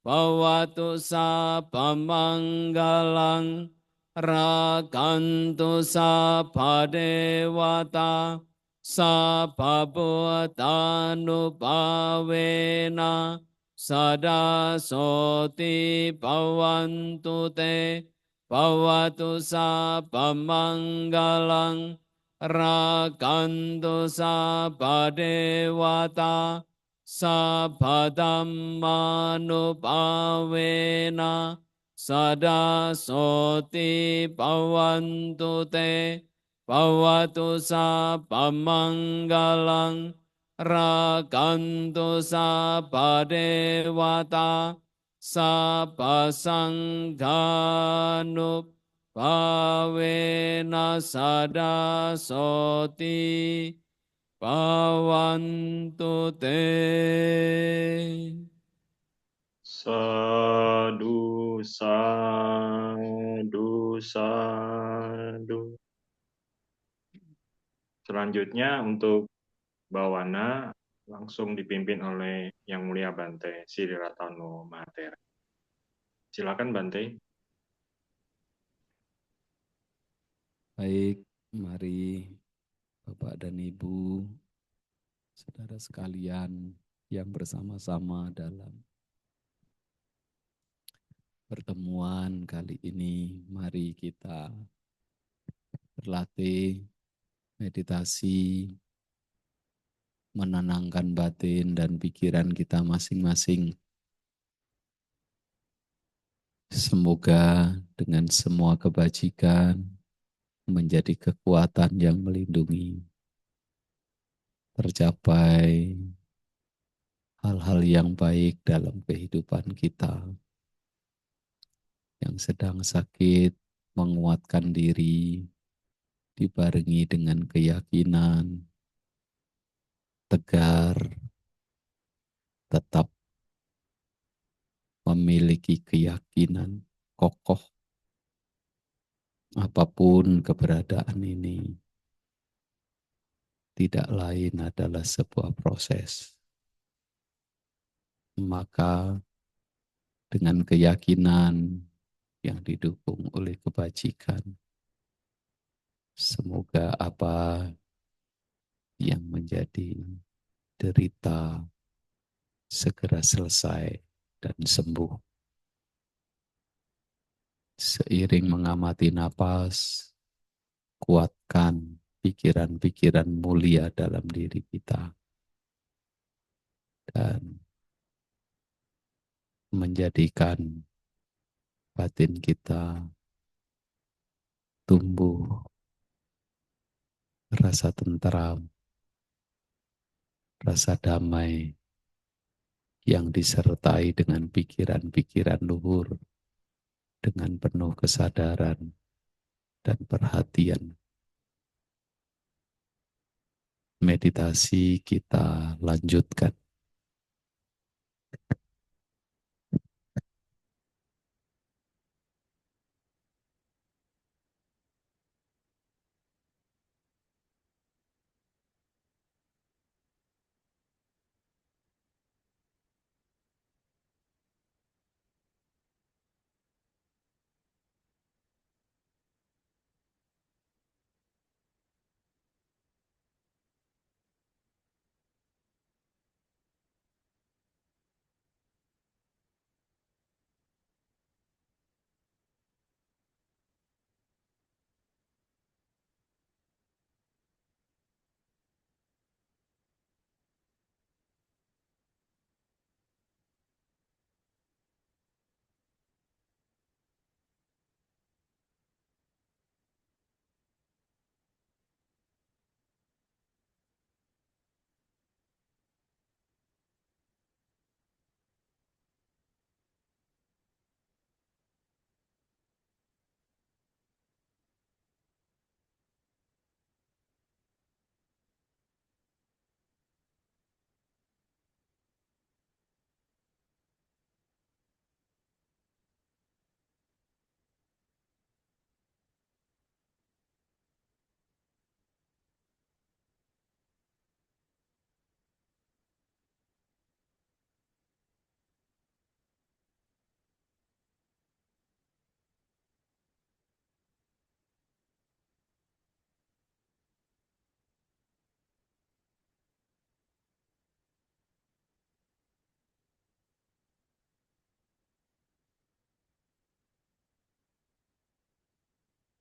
Bhavatu sapamanggalang Rakantu sapadewata Sapabutanupavena Sada soti bhavantu te Bhavatu sapamanggalang Rakantu sapadewata sabadammanupavena sada soti pawantu te pawatu sapamanggalang rakantu sapadewata sapasangghanup pawena sada soti pawantu te. Sadu, sadu, sadu. Selanjutnya untuk Bawana langsung dipimpin oleh Yang Mulia Bante Sri Ratano Mahatera. Silakan Bante. Baik, mari Bapak dan Ibu, saudara sekalian yang bersama-sama dalam pertemuan kali ini, mari kita berlatih meditasi, menenangkan batin dan pikiran kita masing-masing. Semoga dengan semua kebajikan menjadi kekuatan yang melindungi, tercapai hal-hal yang baik dalam kehidupan kita. Yang sedang sakit, menguatkan diri, dibarengi dengan keyakinan, tegar, tetap memiliki keyakinan kokoh apapun keberadaan ini tidak lain adalah sebuah proses. Maka dengan keyakinan yang didukung oleh kebajikan, semoga apa yang menjadi derita segera selesai dan sembuh. Seiring mengamati napas, kuatkan pikiran-pikiran mulia dalam diri kita dan menjadikan batin kita tumbuh rasa tentram, rasa damai yang disertai dengan pikiran-pikiran luhur dengan penuh kesadaran dan perhatian. Meditasi kita lanjutkan.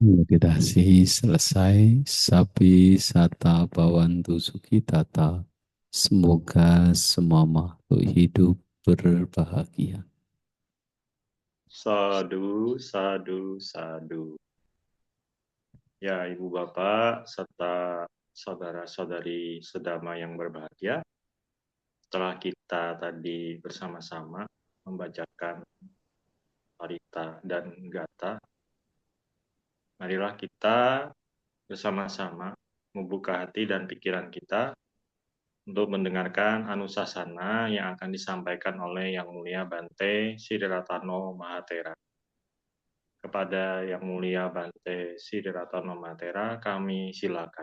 Meditasi selesai. Sapi sata bawantu sukitata. Semoga semua makhluk hidup berbahagia. Sadu, sadu, sadu. Ya, Ibu Bapak, serta saudara-saudari sedama yang berbahagia, setelah kita tadi bersama-sama membacakan Parita dan Gata, marilah kita bersama-sama membuka hati dan pikiran kita untuk mendengarkan anusasana yang akan disampaikan oleh Yang Mulia Bante Siddhartano Mahatera. Kepada Yang Mulia Bante Siddhartano Mahatera, kami silakan.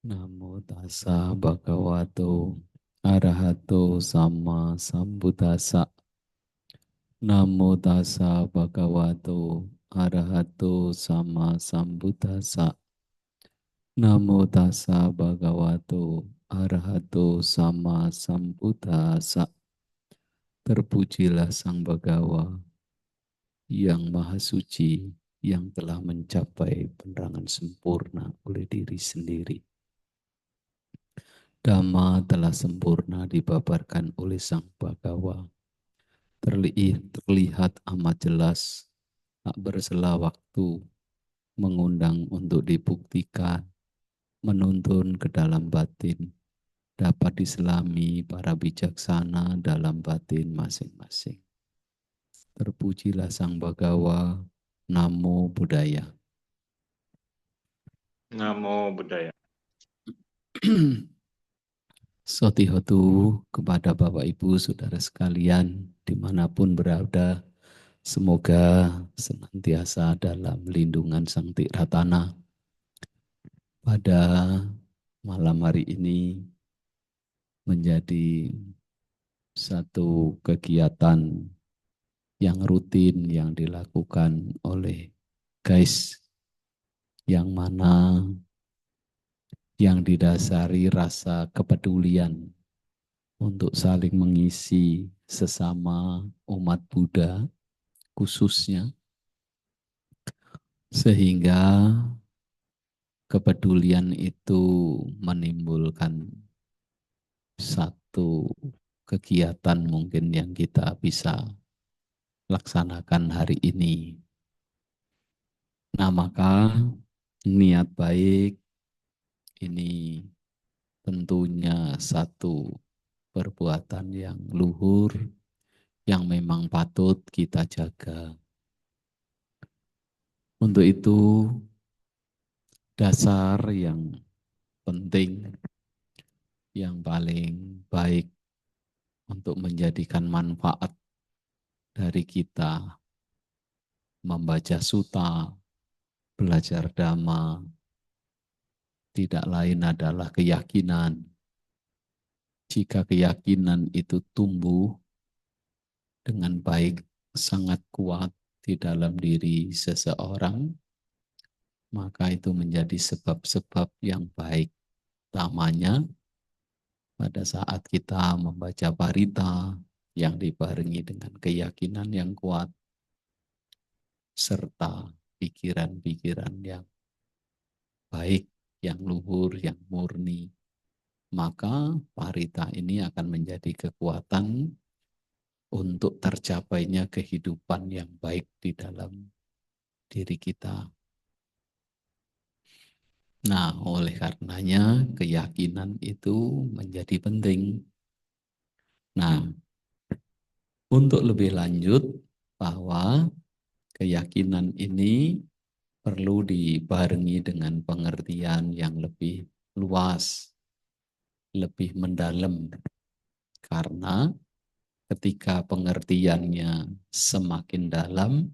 Namo tassa bhagavato arahato sama sambuddhassa. Namo tassa bhagavato arahato sama sambuddhassa. Namo tassa bhagavato arahato sama sambuddhassa. Terpujilah Sang Bhagawa yang Maha Suci, yang telah mencapai penerangan sempurna oleh diri sendiri. Dhamma telah sempurna dibabarkan oleh Sang Bhagawa. Terlihat amat jelas, tak bersela waktu, mengundang untuk dibuktikan, menuntun ke dalam batin, dapat diselami para bijaksana dalam batin masing-masing. Terpujilah Sang Bhagawa, Namo Buddhaya. Namo Buddhaya. Sotihotu kepada Bapak Ibu Saudara sekalian dimanapun berada, semoga senantiasa dalam lindungan Sang Tikratana. Pada malam hari ini menjadi satu kegiatan yang rutin yang dilakukan oleh guys, yang mana yang didasari rasa kepedulian untuk saling mengisi sesama umat Buddha khususnya, sehingga kepedulian itu menimbulkan satu kegiatan mungkin yang kita bisa laksanakan hari ini. Nah, maka niat baik ini tentunya satu perbuatan yang luhur yang memang patut kita jaga. Untuk itu, dasar yang penting, yang paling baik untuk menjadikan manfaat dari kita membaca sutta, belajar dhamma, tidak lain adalah keyakinan. Jika keyakinan itu tumbuh dengan baik, sangat kuat di dalam diri seseorang, maka itu menjadi sebab-sebab yang baik. Utamanya pada saat kita membaca parita yang dibarengi dengan keyakinan yang kuat, serta pikiran-pikiran yang baik, yang luhur, yang murni, maka parita ini akan menjadi kekuatan untuk tercapainya kehidupan yang baik di dalam diri kita. Nah, oleh karenanya keyakinan itu menjadi penting. Nah, untuk lebih lanjut bahwa keyakinan ini perlu dibarengi dengan pengertian yang lebih luas, lebih mendalam. Karena ketika pengertiannya semakin dalam,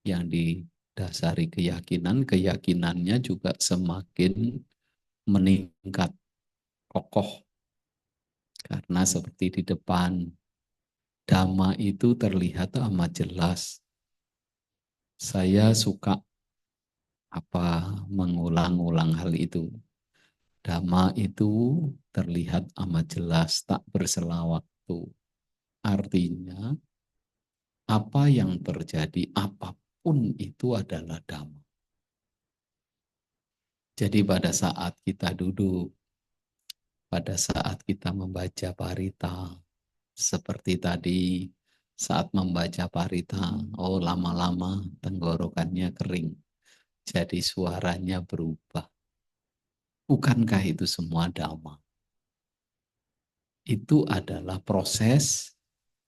yang didasari keyakinan, keyakinannya juga semakin meningkat kokoh. Karena seperti di depan, dhamma itu terlihat amat jelas. Saya suka mengulang-ulang hal itu. Dhamma itu terlihat amat jelas, tak bersela waktu. Artinya, apa yang terjadi, apapun itu adalah dhamma. Jadi pada saat kita duduk, pada saat kita membaca parita, Seperti tadi saat membaca parita, oh lama-lama tenggorokannya kering, jadi suaranya berubah. Bukankah itu semua dhamma? Itu adalah proses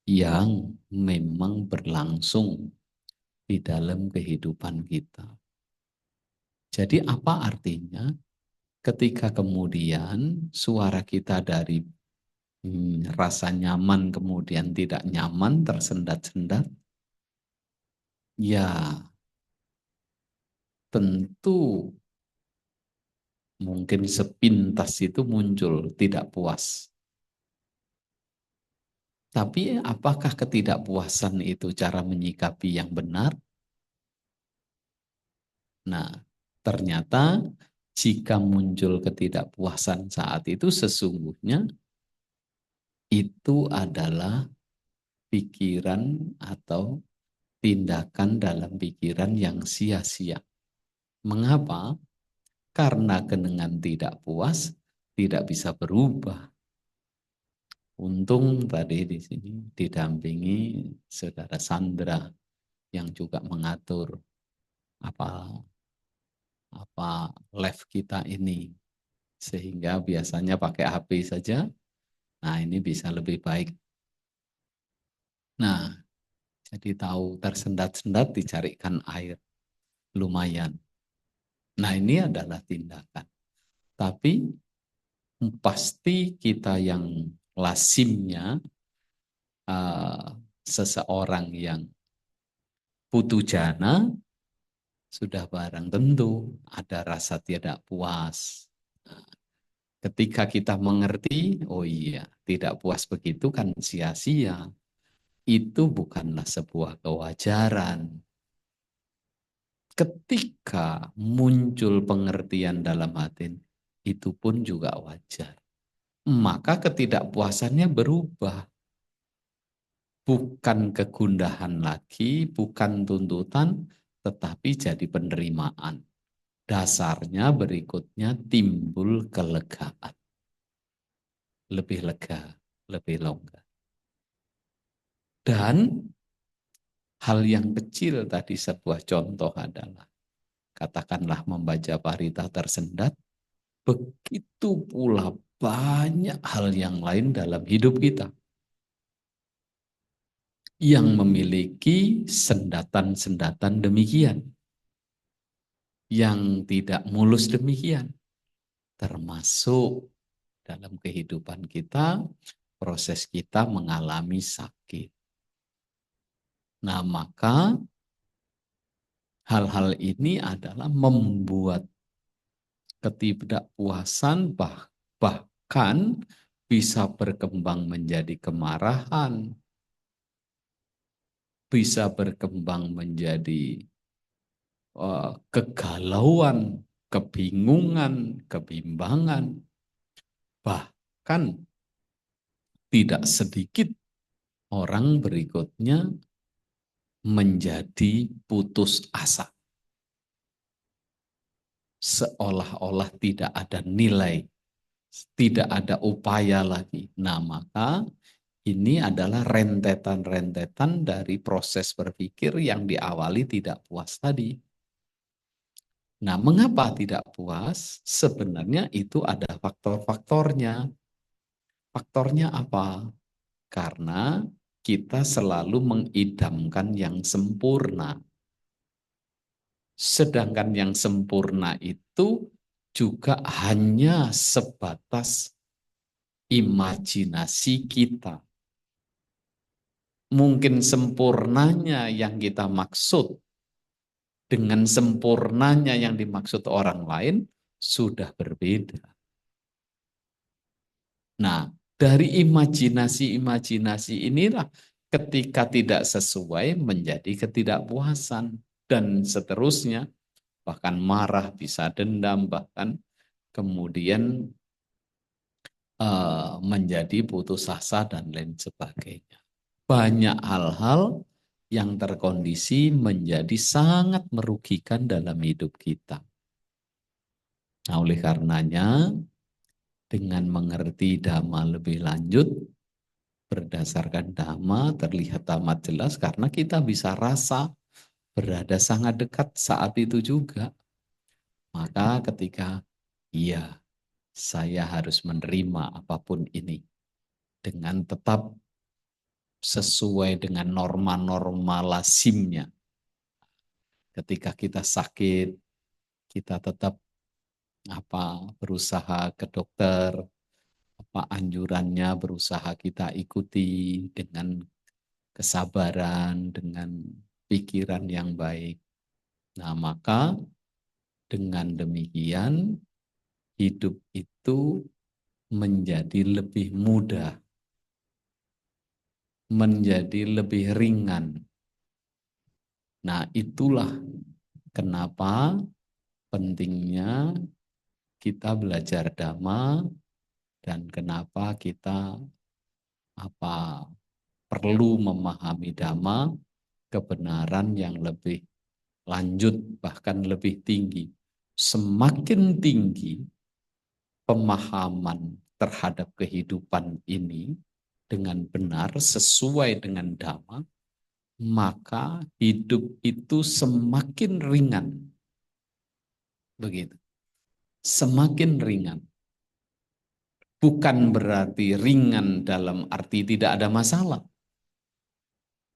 yang memang berlangsung di dalam kehidupan kita. Jadi apa artinya ketika kemudian suara kita dari rasa nyaman kemudian tidak nyaman, tersendat-sendat, ya tentu mungkin sepintas itu muncul tidak puas. Tapi apakah ketidakpuasan itu cara menyikapi yang benar? Nah, ternyata jika muncul ketidakpuasan saat itu sesungguhnya itu adalah pikiran atau tindakan dalam pikiran yang sia-sia. Mengapa? Karena dengan tidak puas tidak bisa berubah. Untung tadi di sini didampingi Saudara Sandra yang juga mengatur apa live kita ini, sehingga biasanya pakai HP saja. Nah, ini bisa lebih baik. Nah, jadi tahu tersendat-sendat dicarikan air, lumayan. Nah, ini adalah tindakan. Tapi pasti kita yang lazimnya seseorang yang putu jana sudah barang tentu ada rasa tidak puas. Nah, ketika kita mengerti, oh iya, tidak puas begitu kan sia-sia. Itu bukanlah sebuah kewajaran. Ketika muncul pengertian dalam hati, itu pun juga wajar. Maka ketidakpuasannya berubah. Bukan kegundahan lagi, bukan tuntutan, tetapi jadi penerimaan. Dasarnya berikutnya timbul kelegaan. Lebih lega, lebih longgar. Dan hal yang kecil tadi sebuah contoh adalah, katakanlah membaca parita tersendat, begitu pula banyak hal yang lain dalam hidup kita yang memiliki sendatan-sendatan demikian, yang tidak mulus demikian, termasuk dalam kehidupan kita, proses kita mengalami sakit. Nah, maka hal-hal ini adalah membuat ketidakpuasan bahkan bisa berkembang menjadi kemarahan, bisa berkembang menjadi kegalauan, kebingungan, kebimbangan, bahkan tidak sedikit orang berikutnya menjadi putus asa. Seolah-olah tidak ada nilai, tidak ada upaya lagi. Nah, maka ini adalah rentetan-rentetan dari proses berpikir yang diawali tidak puas tadi. Nah, mengapa tidak puas? Sebenarnya itu ada faktor-faktornya. Faktornya apa? Karena kita selalu mengidamkan yang sempurna. Sedangkan yang sempurna itu juga hanya sebatas imajinasi kita. Mungkin sempurnanya yang kita maksud dengan sempurnanya yang dimaksud orang lain sudah berbeda. Nah, dari imajinasi-imajinasi inilah ketika tidak sesuai menjadi ketidakpuasan dan seterusnya, bahkan marah, bisa dendam, bahkan kemudian menjadi putus asa dan lain sebagainya. Banyak hal-hal yang terkondisi menjadi sangat merugikan dalam hidup kita. Nah, oleh karenanya dengan mengerti dhamma lebih lanjut, berdasarkan dhamma terlihat amat jelas karena kita bisa rasa berada sangat dekat saat itu juga. Maka ketika iya, saya harus menerima apapun ini dengan tetap sesuai dengan norma-norma lazimnya. Ketika kita sakit, kita tetap berusaha ke dokter, anjurannya berusaha kita ikuti dengan kesabaran, dengan pikiran yang baik. Nah, maka dengan demikian hidup itu menjadi lebih mudah, menjadi lebih ringan. Nah, itulah kenapa pentingnya kita belajar Dhamma dan kenapa kita perlu memahami Dhamma, kebenaran yang lebih lanjut, bahkan lebih tinggi. Semakin tinggi pemahaman terhadap kehidupan ini dengan benar sesuai dengan Dhamma, maka hidup itu semakin ringan. Begitu. Semakin ringan. Bukan berarti ringan dalam arti tidak ada masalah.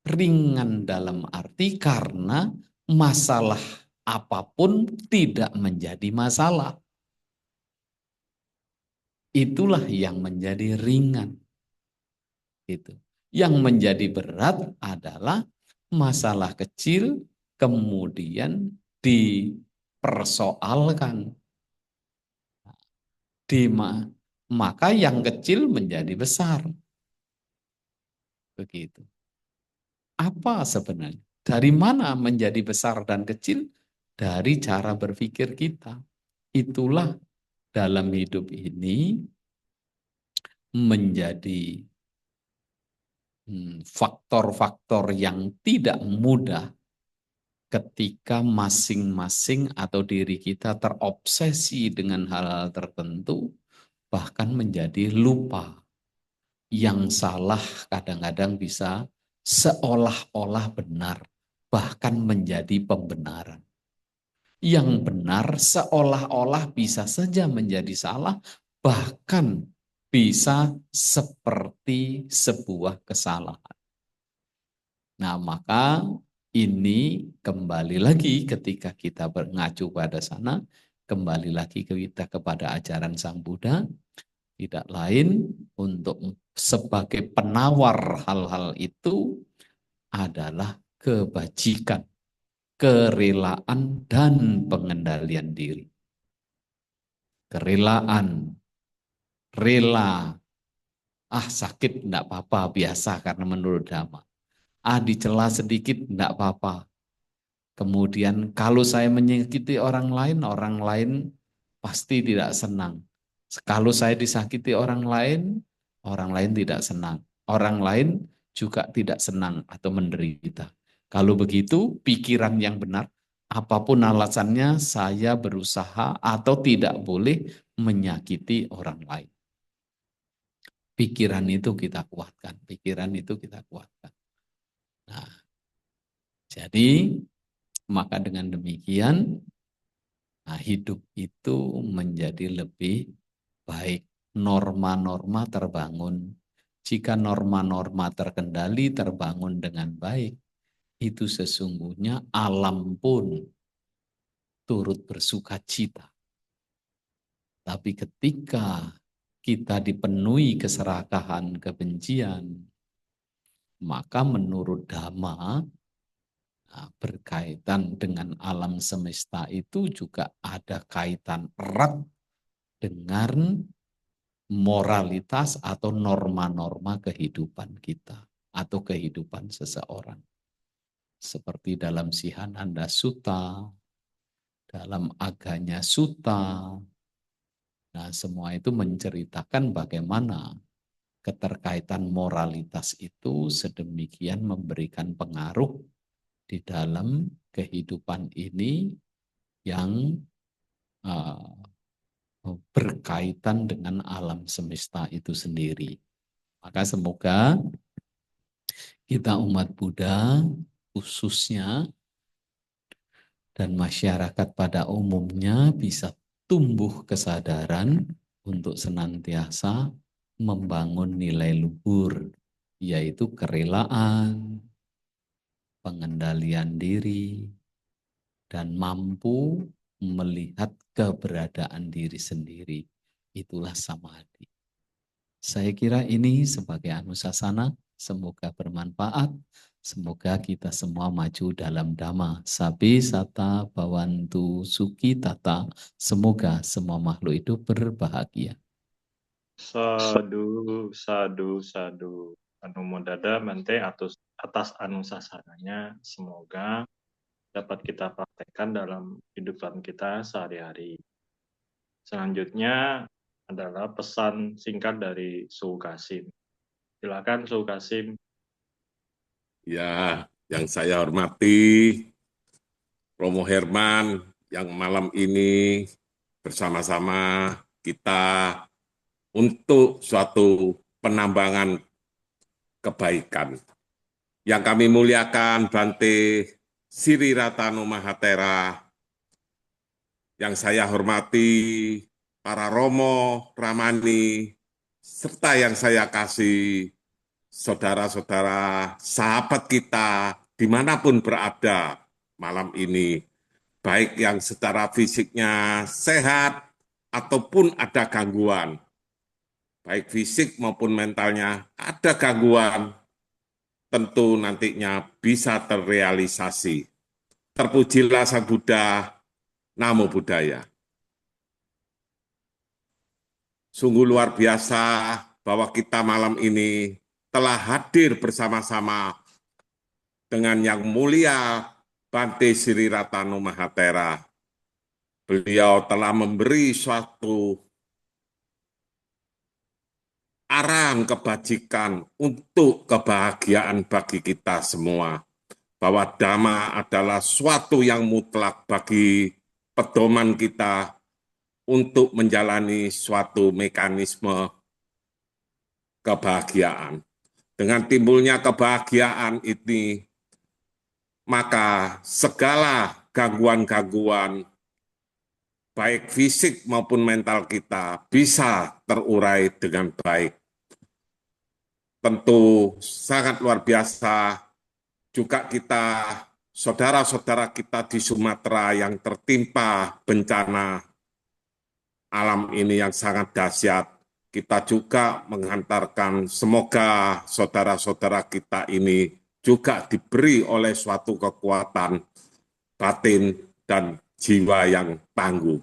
Ringan dalam arti karena masalah apapun tidak menjadi masalah. Itulah yang menjadi ringan. Gitu. Yang menjadi berat adalah masalah kecil kemudian dipersoalkan. Maka yang kecil menjadi besar. Begitu. Apa sebenarnya? Dari mana menjadi besar dan kecil? Dari cara berpikir kita. Itulah dalam hidup ini menjadi faktor-faktor yang tidak mudah ketika masing-masing atau diri kita terobsesi dengan hal-hal tertentu, bahkan menjadi lupa. Yang salah kadang-kadang bisa seolah-olah benar, bahkan menjadi pembenaran. Yang benar seolah-olah bisa saja menjadi salah, bahkan bisa seperti sebuah kesalahan. Nah, maka ini kembali lagi ketika kita mengacu pada sana, kembali lagi kita kepada ajaran Sang Buddha, tidak lain untuk sebagai penawar hal-hal itu adalah kebajikan, kerelaan, dan pengendalian diri. Kerelaan, rela, sakit enggak apa-apa, biasa karena menurut Dhamma. Dicela sedikit enggak apa-apa. Kemudian kalau saya menyakiti orang lain pasti tidak senang. Kalau saya disakiti orang lain tidak senang. Orang lain juga tidak senang atau menderita. Kalau begitu, pikiran yang benar, apapun alasannya saya berusaha atau tidak boleh menyakiti orang lain. Pikiran itu kita kuatkan, pikiran itu kita kuatkan. Nah, jadi maka dengan demikian hidup itu menjadi lebih baik. Norma-norma terbangun. Jika norma-norma terkendali, terbangun dengan baik, itu sesungguhnya alam pun turut bersuka cita. Tapi ketika kita dipenuhi keserakahan, kebencian, maka menurut Dhamma, berkaitan dengan alam semesta itu juga ada kaitan erat dengan moralitas atau norma-norma kehidupan kita atau kehidupan seseorang. Seperti dalam Sihananda Sutta, dalam Aganya Sutta. Nah, semua itu menceritakan bagaimana keterkaitan moralitas itu sedemikian memberikan pengaruh di dalam kehidupan ini yang berkaitan dengan alam semesta itu sendiri. Maka semoga kita umat Buddha khususnya dan masyarakat pada umumnya bisa tumbuh kesadaran untuk senantiasa membangun nilai luhur, yaitu kerelaan, pengendalian diri, dan mampu melihat keberadaan diri sendiri. Itulah samadhi. Saya kira ini sebagai anusasana, semoga bermanfaat. Semoga kita semua maju dalam Dhamma. Sabi sata bawantu suki tata. Semoga semua makhluk hidup berbahagia. Sadu, sadu, sadu. Anumodada Bante atas anusasananya. Semoga dapat kita praktekkan dalam kehidupan kita sehari-hari. Selanjutnya adalah pesan singkat dari Su Kasim. Silakan Su Kasim. Ya, yang saya hormati Romo Herman yang malam ini bersama-sama kita untuk suatu penambangan kebaikan. Yang kami muliakan Bante Sri Ratano Mahatera, yang saya hormati para Romo, Ramani, serta yang saya kasih saudara-saudara, sahabat kita, dimanapun berada malam ini, baik yang secara fisiknya sehat ataupun ada gangguan, baik fisik maupun mentalnya ada gangguan, tentu nantinya bisa terrealisasi. Terpujilah Sang Buddha, Namo Buddhaya. Sungguh luar biasa bahwa kita malam ini telah hadir bersama-sama dengan yang mulia Bante Sri Ratano Mahatera. Beliau telah memberi suatu arahan kebajikan untuk kebahagiaan bagi kita semua. Bahwa Dhamma adalah suatu yang mutlak bagi pedoman kita untuk menjalani suatu mekanisme kebahagiaan. Dengan timbulnya kebahagiaan ini, maka segala gangguan-gangguan, baik fisik maupun mental kita, bisa terurai dengan baik. Tentu sangat luar biasa juga kita, saudara-saudara kita di Sumatera yang tertimpa bencana alam ini yang sangat dahsyat. Kita juga menghantarkan semoga saudara-saudara kita ini juga diberi oleh suatu kekuatan batin dan jiwa yang tangguh.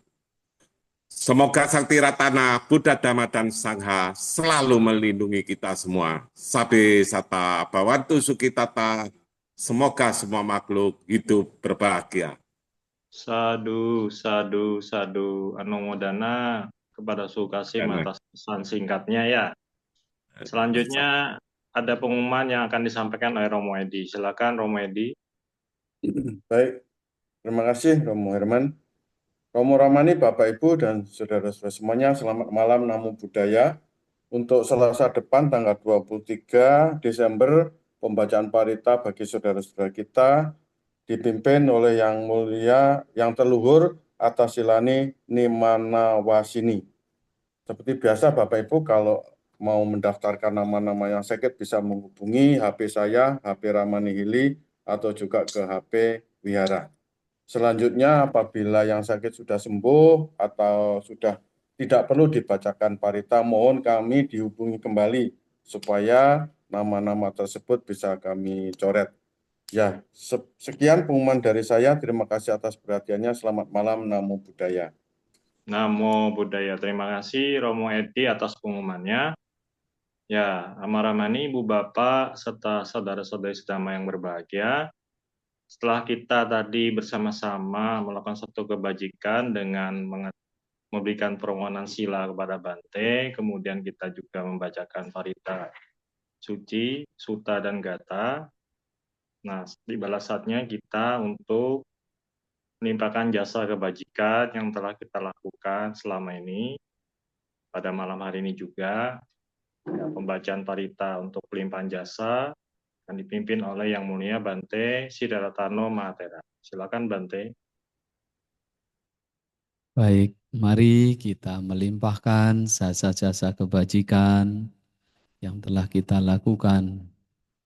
Semoga Sakti Ratana, Buddha, Dhamma, dan Sangha selalu melindungi kita semua. Sabe sata bawantu sukitata, semoga semua makhluk hidup berbahagia. Sadu, sadu, sadu. Anumodana kepada Su Kasim atas pesan singkatnya ya. Selanjutnya ada pengumuman yang akan disampaikan oleh Romo Edi. Silakan Romo Edi. Baik, terima kasih Romo Herman. Romo Ramani, Bapak Ibu dan saudara-saudara semuanya, selamat malam, Namo Buddhaya. Untuk Selasa depan tanggal 23 Desember, pembacaan parita bagi saudara-saudara kita dipimpin oleh Yang Mulia, Yang Terluhur atas Silani Nimanawasini. Seperti biasa Bapak Ibu kalau mau mendaftarkan nama-nama yang sakit bisa menghubungi HP saya, HP Ramani Hili, atau juga ke HP Wihara. Selanjutnya apabila yang sakit sudah sembuh atau sudah tidak perlu dibacakan parita, mohon kami dihubungi kembali supaya nama-nama tersebut bisa kami coret. Ya, sekian pengumuman dari saya. Terima kasih atas perhatiannya. Selamat malam, Namo Buddhaya. Namo Buddhaya. Terima kasih Romo Edi atas pengumumannya. Ya, Amaramani, Ibu Bapak, serta saudara-saudari sedama yang berbahagia. Setelah kita tadi bersama-sama melakukan satu kebajikan dengan memberikan permohonan sila kepada Bante, kemudian kita juga membacakan parita suci, suta, dan gata. Nah, tibalah saatnya kita untuk menimpakan jasa kebajikan yang telah kita lakukan selama ini, pada malam hari ini juga. Ya, pembacaan parita untuk pelimpahan jasa akan dipimpin oleh Yang Mulia Bante Sidaratano Mahatera. Silakan Bante. Baik, mari kita melimpahkan jasa-jasa kebajikan yang telah kita lakukan.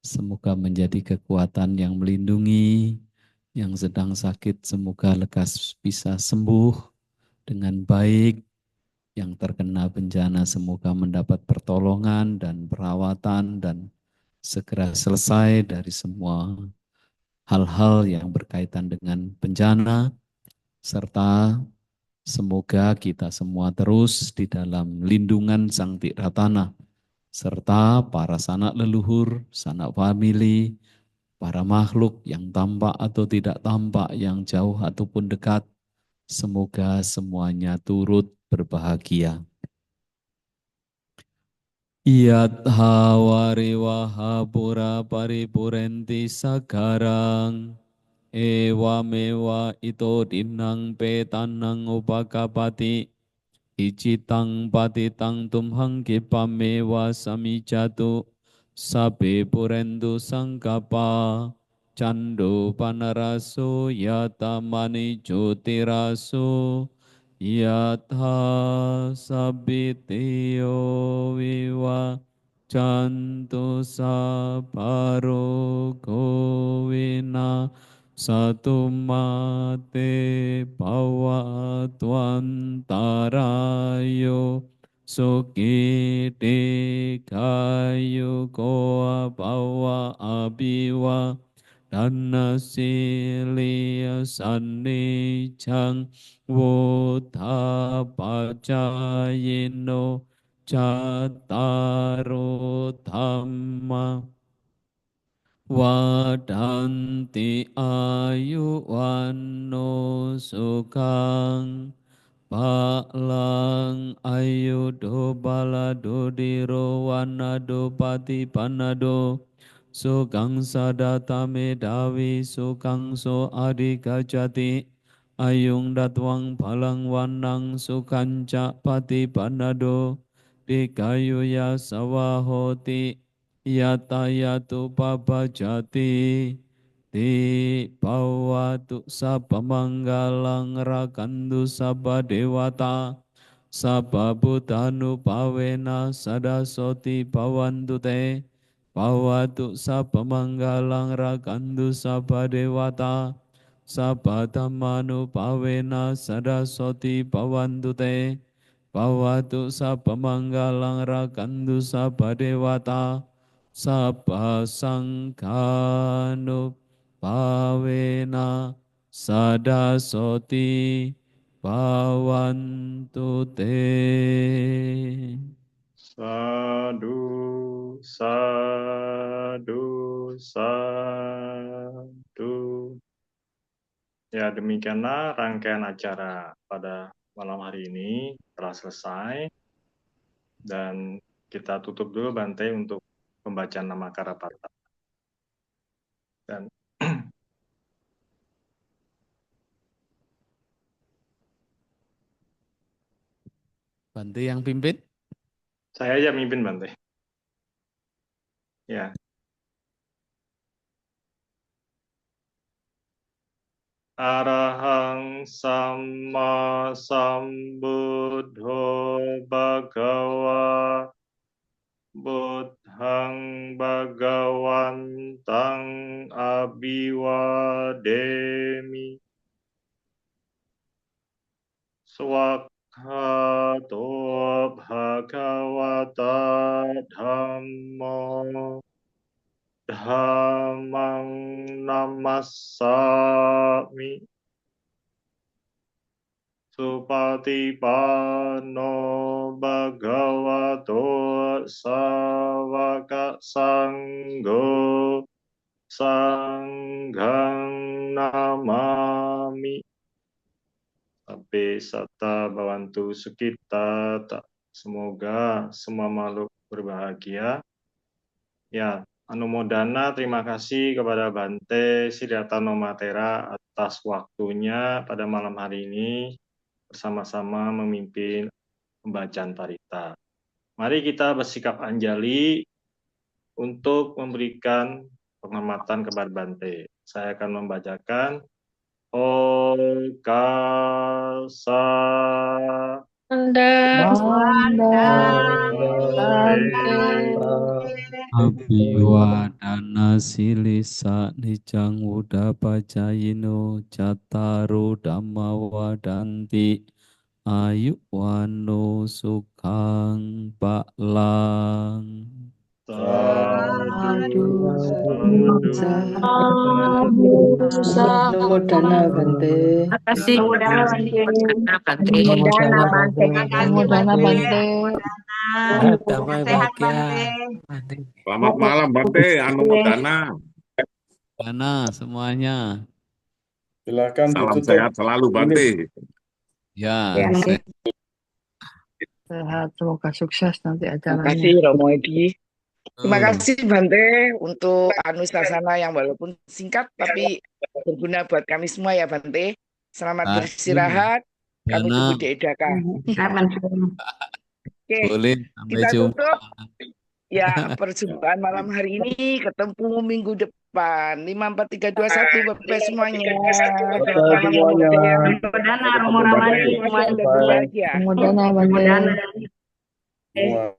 Semoga menjadi kekuatan yang melindungi, yang sedang sakit semoga lekas bisa sembuh dengan baik, yang terkena bencana semoga mendapat pertolongan dan perawatan dan segera selesai dari semua hal-hal yang berkaitan dengan bencana, serta semoga kita semua terus di dalam lindungan Sang Tiratana, serta para sanak leluhur, sanak famili, para makhluk yang tampak atau tidak tampak, yang jauh ataupun dekat, semoga semuanya turut berbahagia. Yatha wariwaha pura paripurenti sagarang ewa mewa ito dinang petanang upakapati icitang patitang tumhang kipamewa samijatu sabe purendu sangkapa cando panaraso yata mani jotiraso yatha sabitiyo viva cantu sabaro govina satu mate pawatwantarayo sukiti kayu koa bawa abiwa dana silia sanicang wota pacayino Cattaro dhamma wadanti ayu wano sukang palang ayu do balado diro wanado pati panado sukang sadata medawi sukang so adikajati ayung datwang palang wanang sukanca pati panado dikayu ya sawahoti yata yatu pabajati di bawatu sapamanggalang rakandu sabba dewata sabba butanu pawena sadasoti pawantu te bawatu sapamanggalang rakandu sabba dewata sabba dhammanu pawena sadasoti pawantu te bawatu sabba manggalang rakandu sabba dewata sabba sangkanu pawena sadasoti pawantu te. Sadu, sadu, sadu. Ya, demikianlah rangkaian acara pada malam hari ini telah selesai. Dan kita tutup dulu Bante untuk pembacaan nama Karaparta. Dan Bante yang pimpin? saya aja mimpin Bante. Ya. Arahang Samma Sambuddho Bhagava Buddhang Bhagawantang Abhiwademi Swakhato Bhagavata Dhammo Dhammang Namassami Supatipano Bhagavato Sawaka Sanggo Sanghang Namami Sabbe Satta Bhavantu Sukhita. Semoga semua makhluk berbahagia. Ya, Anumodana, terima kasih kepada Bante Sidaratano Mahatera atas waktunya pada malam hari ini bersama-sama memimpin pembacaan parita. Mari kita bersikap anjali untuk memberikan penghormatan kepada Bante. Saya akan membacakan Okasa Abhiwadana silisa nijang udapajayino cataru dhamma wadanti ayuwano sukhang paklang. Sadu, Namodana Bante. Kasih. Namodana Bante. Namodana Bante. Damai bahagia. Selamat malam, Bante. Anumodana. Dana semuanya. Silakan Salam ditutup. sehat selalu, Bante. Ya, Ya. Sehat, semoga sukses nanti Terima acaranya. kasih Romo Edi. Terima betul. kasih Bante untuk anusasana yang walaupun singkat tapi berguna buat kami semua ya Bante. Selamat Baik. beristirahat. Kami Dana. tunggu di Edaka. Oke, Boleh, sampai kita jumpa. tutup. Ya, perjumpaan malam hari ini ketemu minggu depan. 5, 4, 3, 2, 1. Bye-bye semuanya. Bye-bye semuanya. Namodana, Romo Ramani, Semuanya dan berbahagia. Namodana Bante. Semua.